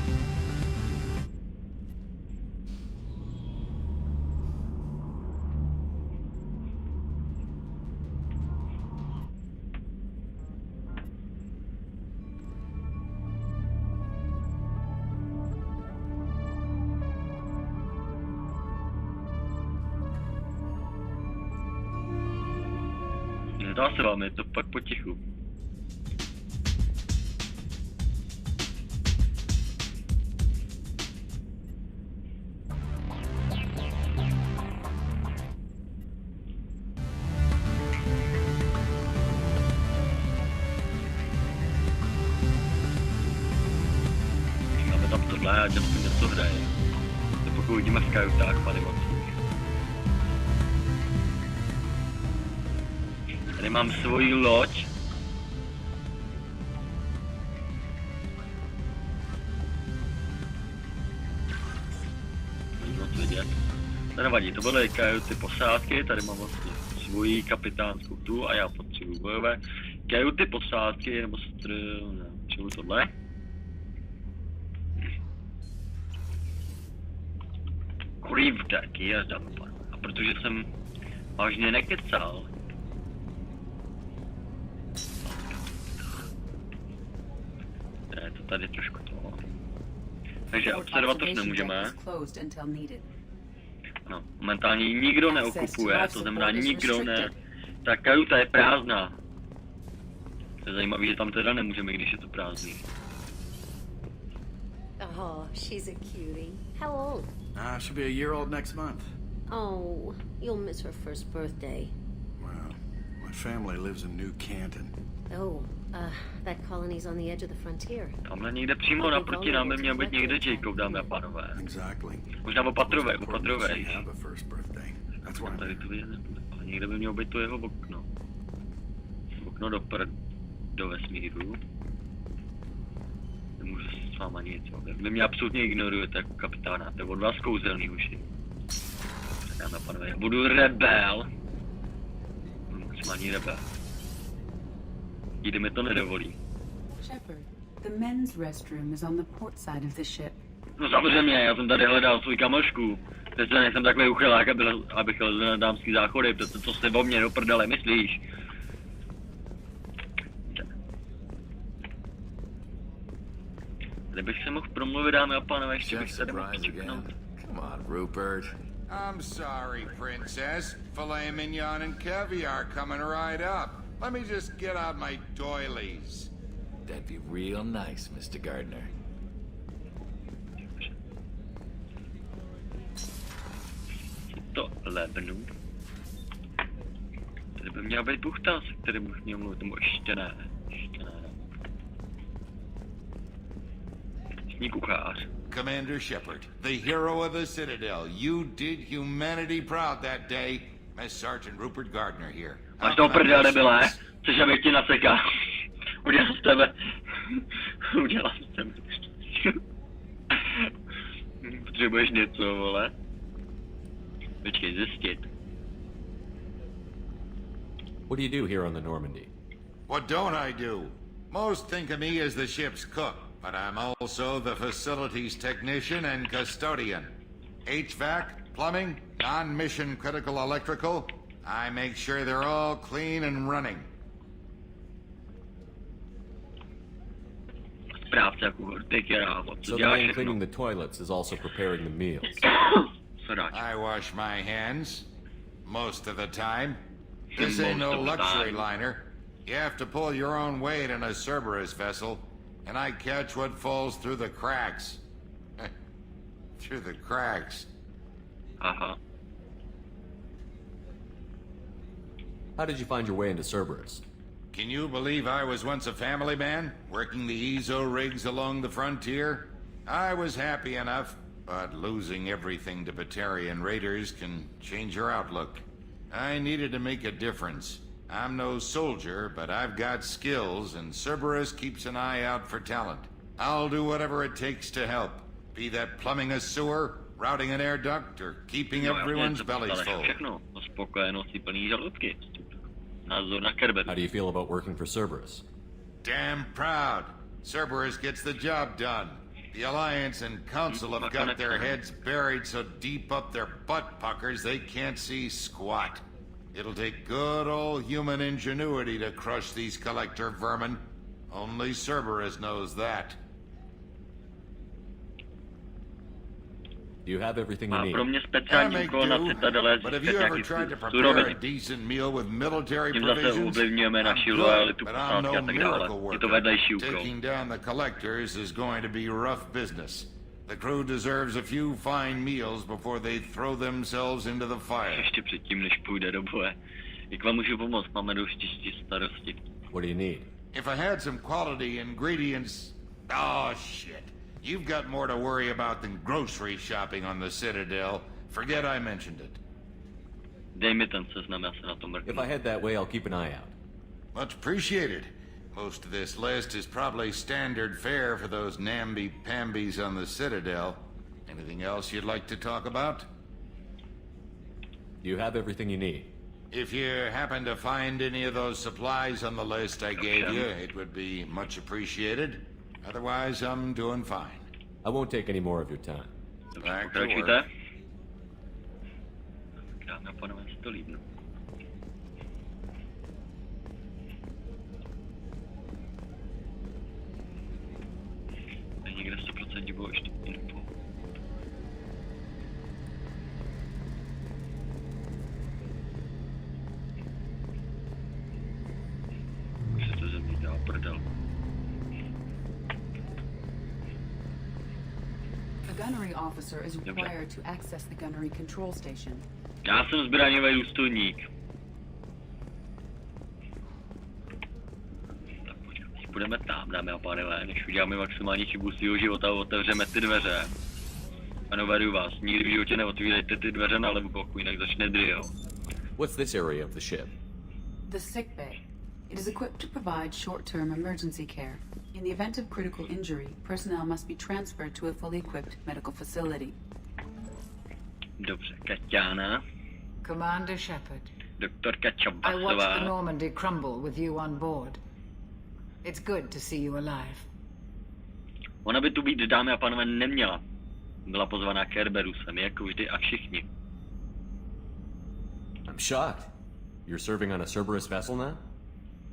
Nedá se vám, je to pak potichu. Ať aspoň něco hraje. To pokud uvidíme v kajutách, pady moc. Tady mám svoji loď. Není moc vidět. To nevadí, to byly kajuty posádky, tady mám vlastně svoji kapitánskou tu a já potřebuji bojové kajuty, posádky, nebo potřebuji tohle. Kurivdak, jezda. A protože jsem vážně nekecal, je to tady trošku toho. Takže observatoř nemůžeme. No, momentálně nikdo neokupuje, to znamená nikdo ne. Ta kajuta je prázdná. To je zajímavé, že tam teda nemůžeme, když je to prázdný. Oh, she's a cutie. How old? She'll be a year old next month. Oh, you'll miss her first birthday. Well, my family lives in New Canton. Oh, that colony's on the edge of the frontier. Tamhle někde přímo naproti nám by měl být někde Jacob, dámy a pánové. Exactly. Možná opatrovej. Tady to vidět nebude. Ale někde by mělo být to jeho okno. Okno do vesmíru. Nemůžu s váma nic, vy mě absolutně ignorujete jako kapitána, to je od vás kouzelný uši. Dámy a pánové, já budu rebel. Maximální rebel. Nikdy mi to nedovolí. Shepard, the men's restroom is on the port side of the ship. No samozřejmě, já jsem tady hledal svůj kamošku. Teď nejsem takový uchylák, abych lezl na dámský záchody, protože co si o mě do prdele myslíš? Kdybych se mohl promluvit, dámy a pánové, ještě bych se mohl připnout. Come on, Rupert. I'm sorry, princess. Filet mignon and caviar coming right up. Let me just get out my doilies. That'd be real nice, Mr. Gardner. To lebnu. Tady by měl být buchta, se kterým bych měl mluvit, tomu ještě ne. Kuchář. Commander Shepard, the hero of the Citadel. You did humanity proud that day. Mass Sergeant Rupert Gardner here. Máš to prdel, debile. Chceš, abych ti nasekal. Udělal z tebe. Potřebuješ něco, vole? Počkej, zjistit. What do you do here on the Normandy? What don't I do? Most think of me as the ship's cook, but I'm also the facilities technician and custodian. HVAC, plumbing, non-mission critical electrical. I make sure they're all clean and running. So the man cleaning the toilets is also preparing the meals. I wash my hands most of the time. This ain't no luxury liner. You have to pull your own weight in a Cerberus vessel, and I catch what falls through the cracks. Through the cracks. Uh-huh. How did you find your way into Cerberus? Can you believe I was once a family man, working the EZO rigs along the frontier? I was happy enough, but losing everything to Batarian raiders can change your outlook. I needed to make a difference. I'm no soldier, but I've got skills, and Cerberus keeps an eye out for talent. I'll do whatever it takes to help, be that plumbing a sewer, routing an air duct, or keeping everyone's bellies full. How do you feel about working for Cerberus? Damn proud. Cerberus gets the job done. The Alliance and Council have got their heads buried so deep up their butt puckers they can't see squat. It'll take good old human ingenuity to crush these collector vermin. Only Cerberus knows that. You have everything you need. I make do, but have you ever tried to prepare a decent meal with military provisions? I'm good, but I'm no miracle worker. Taking down the collectors is going to be rough business. The crew deserves a few fine meals before they throw themselves into the fire. What do you need? If I had some quality ingredients... Oh, shit. You've got more to worry about than grocery shopping on the Citadel. Forget I mentioned it. If I head that way, I'll keep an eye out. Much appreciated. Most of this list is probably standard fare for those namby-pambies on the Citadel. Anything else you'd like to talk about? You have everything you need. If you happen to find any of those supplies on the list I gave you, it would be much appreciated. Otherwise, I'm doing fine. I won't take any more of your time. Back to work. Dámy a pánové, si to líbno. Někde 100% bylo ještě info. Už se to země dá prdel. A gunnery officer is required to access the gunnery control station. Já jsem zbraňový důstojník. Tak počkat, půjdeme tam, dámy a pánové, než uděláme maximální chybu svýho života a otevřeme ty dveře. Ano, varuju vás, nikdy v životě neotvírejte ty dveře na levou boku, jinak začne drill. What's this area of the ship? The sick bay. It is equipped to provide short-term emergency care. In the event of critical injury, personnel must be transferred to a fully equipped medical facility. Dobře, Kaťána. Commander Shepard. Doktorka I watched the Čabasová. Normandy crumble with you on board. It's good to see you alive. Ona by tu být, dámy a pánové, neměla. Byla pozvaná Kerberusem, jako vždy a všichni. I'm shocked. You're serving on a Cerberus vessel now?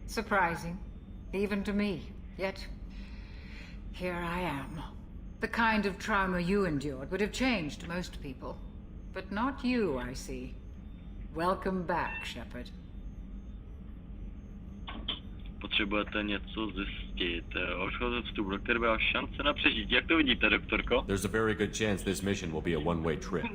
Surprising, even to me. Yet, here I am. The kind of trauma you endured would have changed most people. But not you, I see. Welcome back, Shepard. Potřebujete něco zjistit. Odchod vstup, doktor má šance na přežití. Jak to vidíte, doktorko? There's a very good chance this mission will be a one-way trip.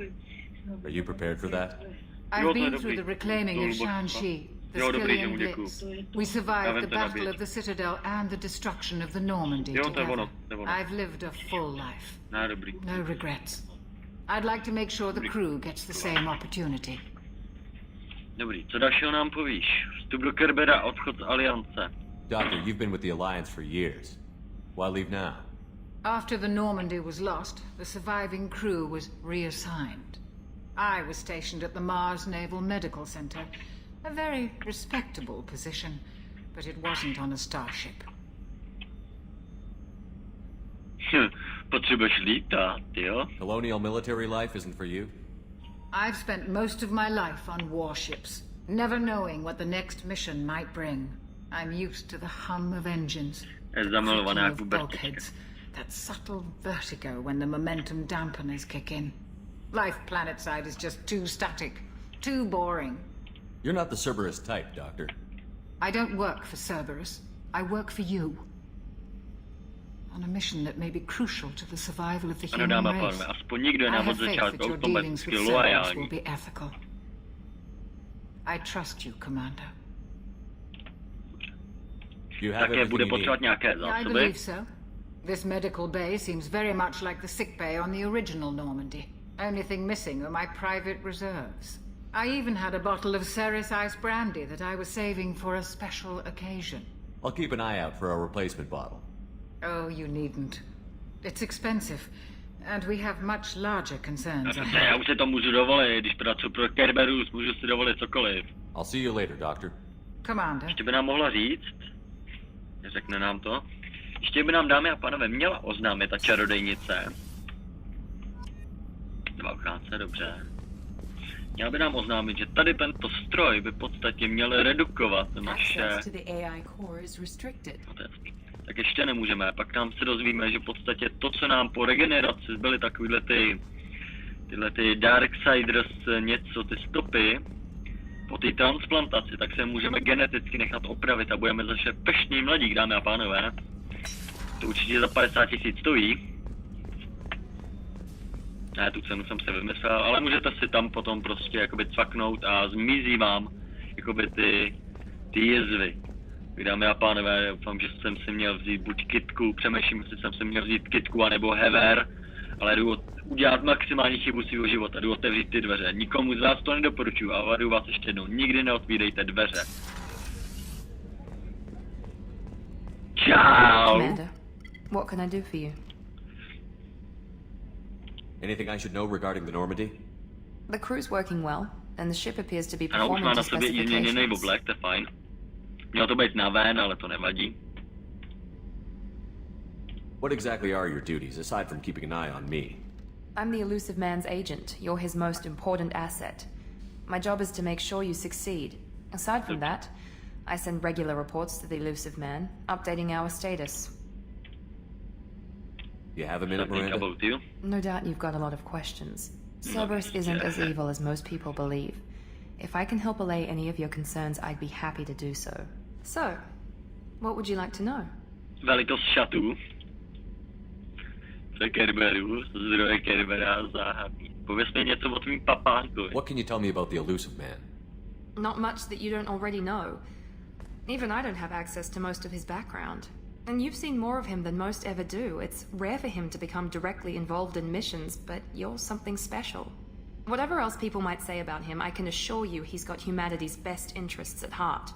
Are you prepared for that? I've been through the reclaiming of Shanxi, the Skillian Blitz. We survived the Battle of the Citadel and the destruction of the Normandy together. I've lived a full life. No regrets. I'd like to make sure the crew gets the same opportunity. Dobrý, co dalšího nám povíš? Vstup do Kerbera, odchod z Aliance. Doctor, you've been with the Alliance for years. Why leave now? After the Normandy was lost, the surviving crew was reassigned. I was stationed at the Mars Naval Medical Center. A very respectable position, but it wasn't on a starship. Potřebuješ lítat, jo? Colonial military life isn't for you? I've spent most of my life on warships, never knowing what the next mission might bring. I'm used to the hum of engines, the creaking of bulkheads, that subtle vertigo when the momentum dampeners kick in. Life planetside is just too static, too boring. You're not the Cerberus type, Doctor. I don't work for Cerberus. I work for you. On a mission that may be crucial to the survival of the human race. I have faith that your dealings with Cerberus will be ethical. I trust you, Commander. You have everything you need. I believe so. This medical bay seems very much like the sick bay on the original Normandy. Only thing missing are my private reserves. I even had a bottle of Ceres Ice brandy that I was saving for a special occasion. I'll keep an eye out for a replacement bottle. Oh, you needn't. It's expensive, and we have much larger concerns. Já už si to můžu dovolit, když pracuji pro Kerberus, můžu si dovolit cokoliv. I'll see you later, Doctor. Commander. Ještě by nám mohla říct, řekne nám to, ještě by nám, dámy a pánové, měla oznámit ta čarodejnice. 2 ochránce, dobře. Měla by nám oznámit, že tady tento stroj by v podstatě měl redukovat naše... Tak ještě nemůžeme, pak nám se dozvíme, že v podstatě to, co nám po regeneraci zbyly takovýhle tyhle Darksiders něco, ty stopy, po té transplantaci, tak se můžeme geneticky nechat opravit a budeme zase pešný mladík, dámy a pánové. To určitě za 50 000 stojí. Ne, tu cenu jsem si vymyslel, ale můžete si tam potom prostě jakoby cvaknout a zmizí vám jakoby ty jizvy. Dámy a pánové, doufám, že jsem si měl vzít buď kitku, přemýšlím, jestli jsem si měl vzít kitku, anebo hever, ale jdu udělat maximální chybu svého života, jdu otevřít ty dveře. Nikomu z vás to nedoporučuju a varuju vás ještě jednou, nikdy neotvírejte dveře. Ciao! Commander, what can I do for you? Anything I should know regarding the Normandy? The crew's working well. and the ship appears to be Ano, už má performing to na sobě i změněný specifications. oblek, to je fajn. Mělo to být na ven, ale to nevadí. What exactly are your duties, aside from keeping an eye on me? I'm the elusive man's agent. You're his most important asset. My job is to make sure you succeed. Aside from that, I send regular reports to the elusive man, updating our status. You have a minute, Miranda? No doubt you've got a lot of questions. Cerberus isn't as evil as most people believe. If I can help allay any of your concerns, I'd be happy to do so. So, what would you like to know? Velikost šatů. Co Kerberu, zdroje Kerbera záhadný. Pověz mi něco o tvým papánkovi. What can you tell me about the elusive man? Not much that you don't already know. Even I don't have access to most of his background. And you've seen more of him than most ever do. It's rare for him to become directly involved in missions, but you're something special. Whatever else people might say about him, I can assure you he's got humanity's best interests at heart.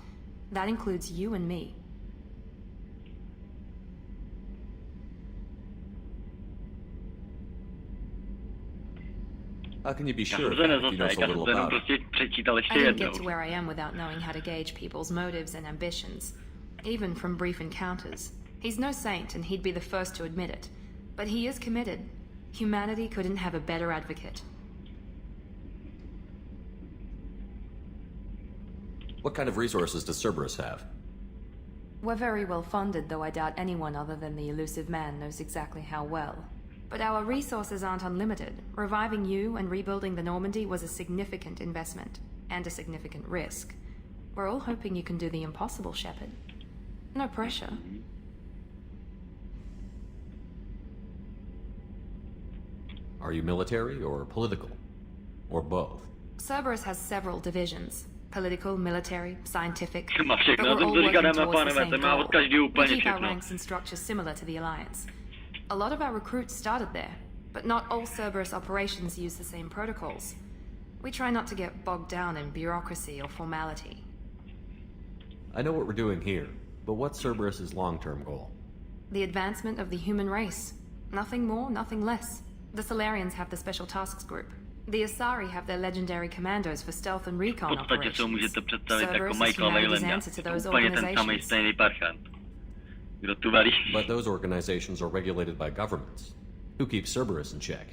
That includes you and me. How can you be sure if you know so little about it? I didn't get to where I am without knowing how to gauge people's motives and ambitions, even from brief encounters. He's no saint, and he'd be the first to admit it. But he is committed. Humanity couldn't have a better advocate. What kind of resources does Cerberus have? We're very well funded, though I doubt anyone other than the elusive man knows exactly how well. But our resources aren't unlimited. Reviving you and rebuilding the Normandy was a significant investment, and a significant risk. We're all hoping you can do the impossible, Shepard. No pressure. Are you military or political? Or both? Cerberus has several divisions. Political, military, scientific. Má But všechno, we're to all working říkáme, towards the pánové, same ten má od goal. každého We úplně keep our všechno. ranks and structures similar to the Alliance. A lot of our recruits started there, but not all Cerberus operations use the same protocols. We try not to get bogged down in bureaucracy or formality. I know what we're doing here, but what's Cerberus's long-term goal? The advancement of the human race. Nothing more, nothing less. The Solarians have the Special Tasks Group. The Asari have their legendary commandos for stealth and recon V podstatě se můžete představit jako Michael Waylanda. Úplně ten samý stejný parchant. Kdo tu valí? But those organizations are regulated by governments. Who keeps Cerberus in check?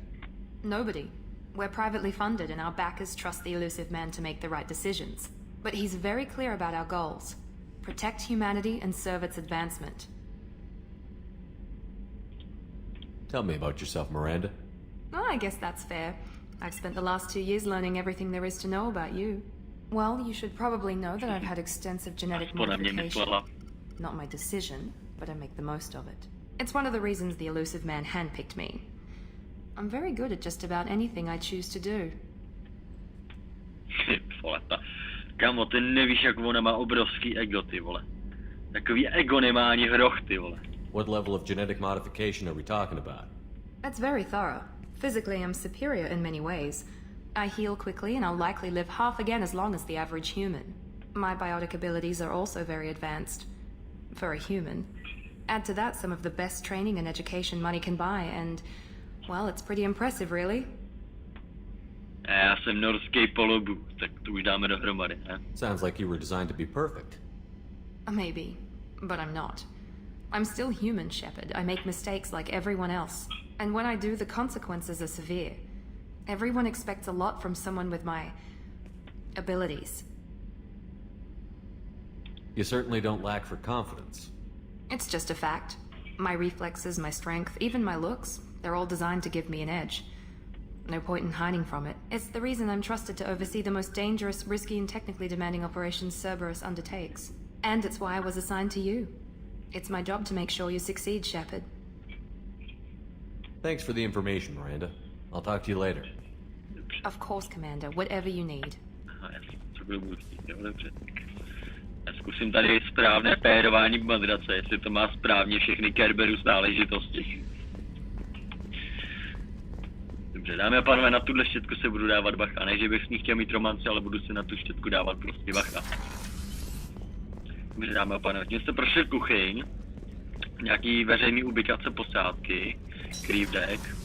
Nobody. We're privately funded and our backers trust the elusive man to make the right decisions. But he's very clear about our goals. Protect humanity and serve its advancement. Tell me about yourself, Miranda. Oh, I guess that's fair. I've spent the last 2 years learning everything there is to know about you. Well, you should probably know that I've had extensive genetic modification. Not my decision, but I make the most of it. It's one of the reasons the elusive man handpicked me. I'm very good at just about anything I choose to do. Kámo, ty nevíš, jak ona má obrovský ego, ty vole. Takový ego nemá ani hroch, ty vole. What level of genetic modification are we talking about? That's very thorough. Physically, I'm superior in many ways. I heal quickly, and I'll likely live half again as long as the average human. My biotic abilities are also very advanced. For a human. Add to that some of the best training and education money can buy, and, well, it's pretty impressive, really. Já jsem norský polobu, tak to už dáme dohromady, ne? Sounds like you were designed to be perfect. Maybe, but I'm not. I'm still human, Shepard. I make mistakes like everyone else. And when I do, the consequences are severe. Everyone expects a lot from someone with my abilities. You certainly don't lack for confidence. It's just a fact. My reflexes, my strength, even my looks, they're all designed to give me an edge. No point in hiding from it. It's the reason I'm trusted to oversee the most dangerous, risky, and technically demanding operations Cerberus undertakes. And it's why I was assigned to you. It's my job to make sure you succeed, Shepard. Thanks for the information, Miranda. I'll talk to you later. Of course, Commander. Whatever you need. Já zkusím tady správné pérování madrace, jestli to má správně všechny Kerberus náležitosti. Dobře, dámy a pánové, na tuhle štětku se budu dávat bacha. Ne, že bych s ní chtěl mít romanci, ale budu si na tu štětku dávat prostě bacha. Dobře, dámy a pánové, tím jste prošli kuchyň, nějaký veřejný ubikace posádky, creep deck,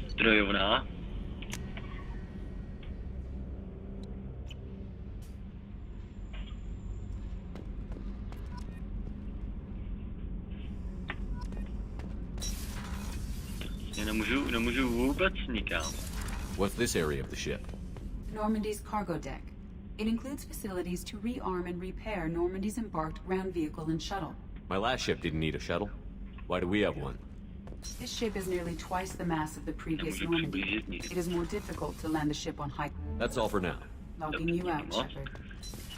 strojovna, Nemůžu vůbec nikam. What's this area of the ship? Normandy's cargo deck. It includes facilities to rearm and repair Normandy's embarked ground vehicle and shuttle. My last ship didn't need a shuttle. Why do we have one? This ship is nearly twice the mass of the previous Normandy. It is more difficult to land the ship on high... That's all for now. Logging you out, Shepard.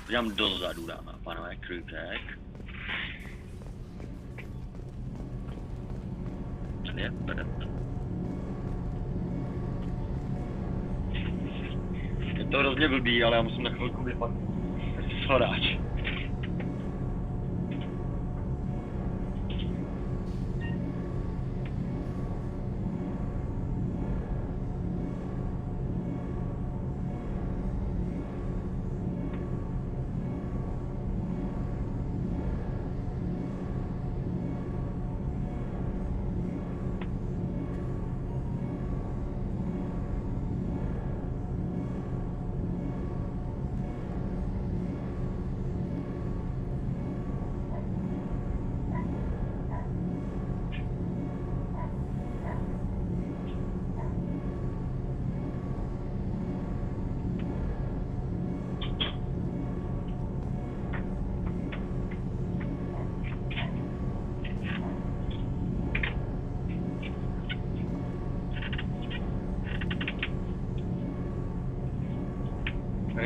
Podívám dozadu, dámy a pánové, krůtek. Tady je pedet. Je to hrozně blbý, ale já musím na chvilku vypadnout. Shodáč.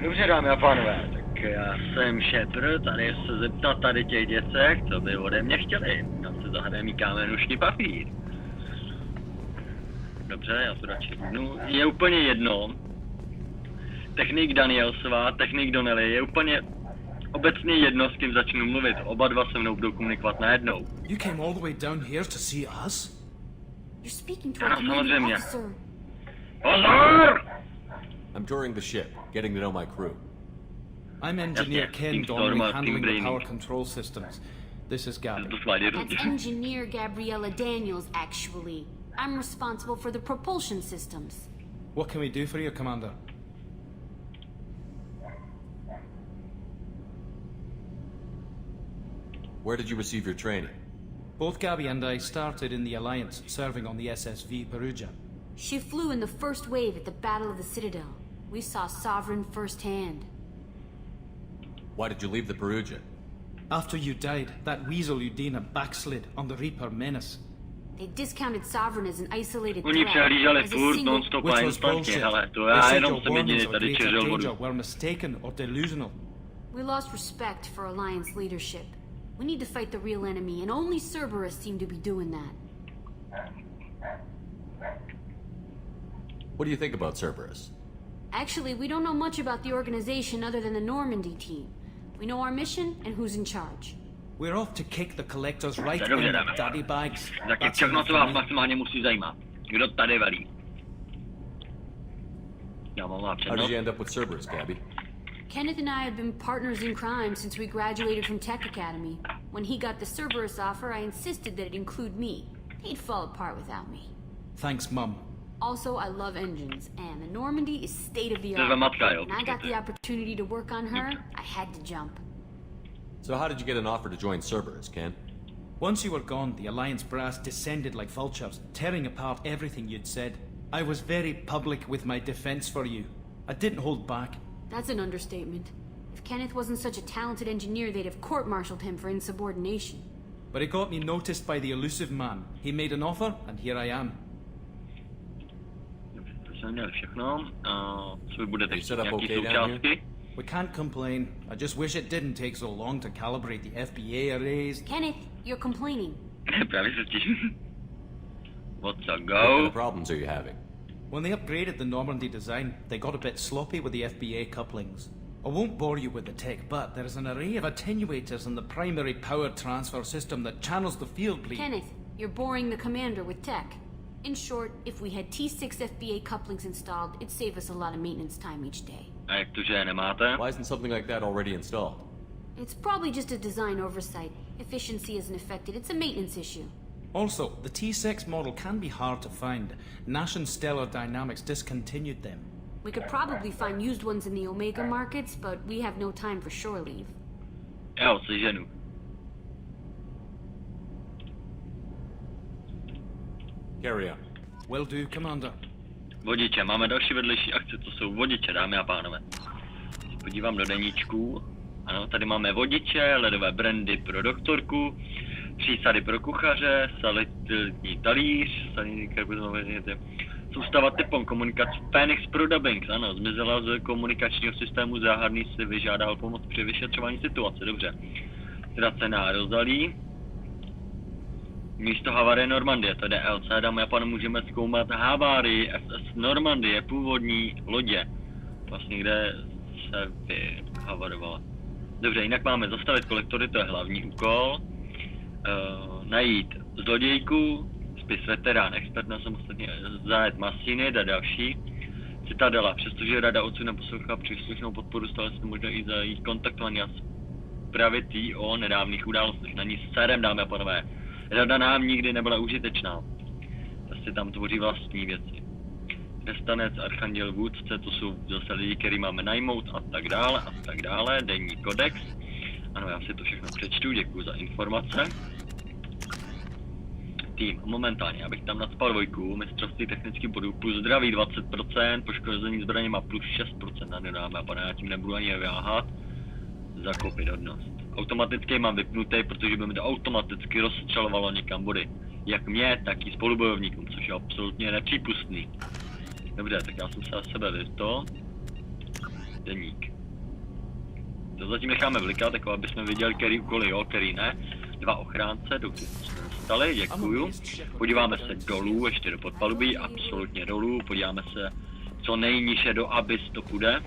Dobře, dámy a pánové, tak já jsem Shepard, tady se zeptat tady těch děcek, co by ode mě chtěli. Já se zahrajeme kámenušný papír. Dobře, já to radši vypnu. Je úplně jedno. Technik Danielsová, technik Donnelly, je úplně obecně jedno, s kým začnu mluvit. Oba dva se mnou budou komunikovat najednou. You came all the way down here to see us? You're speaking to a commanding officer. Pozor! I'm touring the ship, getting to know my crew. I'm Engineer Ken Donnelly, handling the power control systems. This is Gabby. That's Engineer Gabriella Daniels, actually. I'm responsible for the propulsion systems. What can we do for you, Commander? Where did you receive your training? Both Gabby and I started in the Alliance, serving on the SSV Perugia. She flew in the first wave at the Battle of the Citadel. We saw Sovereign firsthand. Why did you leave the Perugia? After you died, that weasel Udina backslid on the Reaper Menace. They discounted Sovereign as an isolated threat. Oni přehlíželi furt non-stop a instantně, ale to já jenom jsem jediný tady čeřil vodu. Were mistaken or delusional. We lost respect for Alliance leadership. We need to fight the real enemy, and only Cerberus seem to be doing that. What do you think about Cerberus? Actually, we don't know much about the organization other than the Normandy team. We know our mission and who's in charge. We're off to kick the collectors right in the daddy bags. Tak všechno, co vás maximálně musí zajímat. Kdo tady velí? Já mám How did you end up with Cerberus, Gabby? Kenneth and I had been partners in crime since we graduated from Tech Academy. When he got the Cerberus offer, I insisted that it include me. He'd fall apart without me. Thanks, Mum. Also, I love engines, and the Normandy is state-of-the-art. When I got the opportunity to work on her, I had to jump. So how did you get an offer to join Cerberus, Ken? Once you were gone, the Alliance brass descended like vultures, tearing apart everything you'd said. I was very public with my defense for you. I didn't hold back. That's an understatement. If Kenneth wasn't such a talented engineer, they'd have court-martialed him for insubordination. But it got me noticed by the elusive man. He made an offer, and here I am. You set up okay down here? We can't complain. I just wish it didn't take so long to calibrate the FBA arrays. Kenneth, you're complaining. What's a What go? kind of problems are you having? When they upgraded the Normandy design, they got a bit sloppy with the FBA couplings. I won't bore you with the tech, but there is an array of attenuators in the primary power transfer system that channels the field bleed. Kenneth, you're boring the commander with tech. In short, if we had T6 FBA couplings installed, it'd save us a lot of maintenance time each day. Why isn't something like that already installed? It's probably just a design oversight. Efficiency isn't affected, it's a maintenance issue. Also, the T6 model can be hard to find. Nash and Stellar Dynamics discontinued them. We could probably find used ones in the Omega markets, but we have no time for shore leave. Carry on. Will do, Commander. Vodiče, máme další vedlejší akce, to jsou vodiče, dámy a pánové. Podívám do deníčků. Ano, tady máme vodiče, ledové brandy pro doktorku, přísady pro kuchaře, salitní talíř, soustava typom komunikace Phoenix pro dubbing, ano, zmizela z komunikačního systému, záhadný si vyžádal pomoc při vyšetřování situace, dobře. Ztracená Rosalí. Místo havárie Normandie, to je DLC, dámy a pánové, můžeme zkoumat havárii SS Normandie, původní lodě. Vlastně kde se vyhavarovala. Dobře, jinak máme zastavit kolektory, to je hlavní úkol. Najít zlodějku, spis veterán, expert na samostatně zajet masíny a další. Citadela, přestože rada odsud neposlouchá příslušnou podporu, stále se možná i zajít kontaktovaný a zpravit jí o nedávných událostech. Na ní serem, dámy a pánové. Rada nám nikdy nebyla užitečná. Prostě tam tvoří vlastní věci. Trestanec, archanděl, vůdce, to jsou zase lidi, který máme najmout a tak dále a tak dále. Denní kodex. Ano, já si to všechno přečtu, děkuji za informace. Tým, momentálně, abych tam nadspal dvojku, mistrovství technických bodů plus zdraví 20%, poškození zbraně má plus 6% na nedáme a pane, já tím nebudu ani vyáhat. Zakoupit hodnost. Automaticky mám vypnutý, protože by mi to automaticky rozstřelovalo někam body. Jak mě, tak i spolubojovníkům, což je absolutně nepřípustný. Dobře, tak já jsem se na sebe vyto. Deník. To zatím necháme vlikat, tak abychom viděli, který úkoly jo, který ne. 2 ochránce, dobře, jsme dostali, děkuju. Podíváme se dolů, ještě do podpalubí, absolutně dolů. Podíváme se co nejníže do abyss to půjde.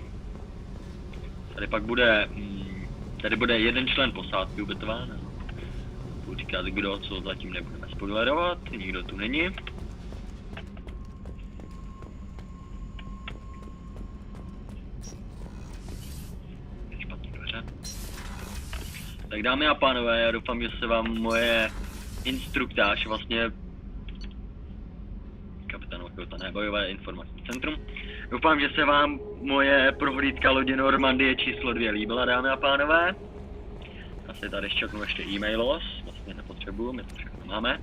Tady pak bude... Tady bude jeden člen posádky ubytován. Budu říkat kdo, co zatím nebudeme spoilerovat, nikdo tu není. Špatný dveře. Tak dámy a pánové, já doufám, že se vám moje instruktáž vlastně kapitánu BioWare informační centrum. Doufám, že se vám moje prohlídka lodě Normandie číslo 2 líbila, dámy a pánové. Asi tady šťaknu ještě e-mailos, vlastně nepotřebuju, my to všechno máme.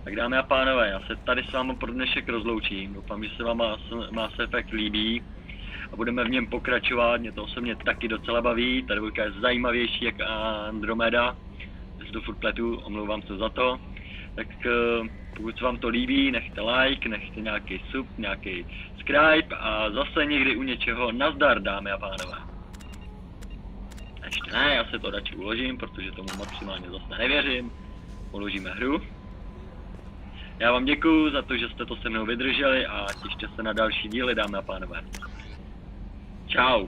Tak dámy a pánové, já se tady s vámi pro dnešek rozloučím. Doufám, že se vám Mass Effect líbí a budeme v něm pokračovat, mě to osobně taky docela baví. Ta dvojka je zajímavější jak Andromeda, když to furt pletu, omlouvám se za to. Tak pokud se vám to líbí, nechte like, nechte nějaký sub, nějaký subscribe a zase někdy u něčeho nazdar, dámy a pánové. Ještě ne, já se to radši uložím, protože tomu maximálně zase nevěřím. Uložíme hru. Já vám děkuju za to, že jste to se mnou vydrželi a těšte se na další díly, dámy a pánové. Čau.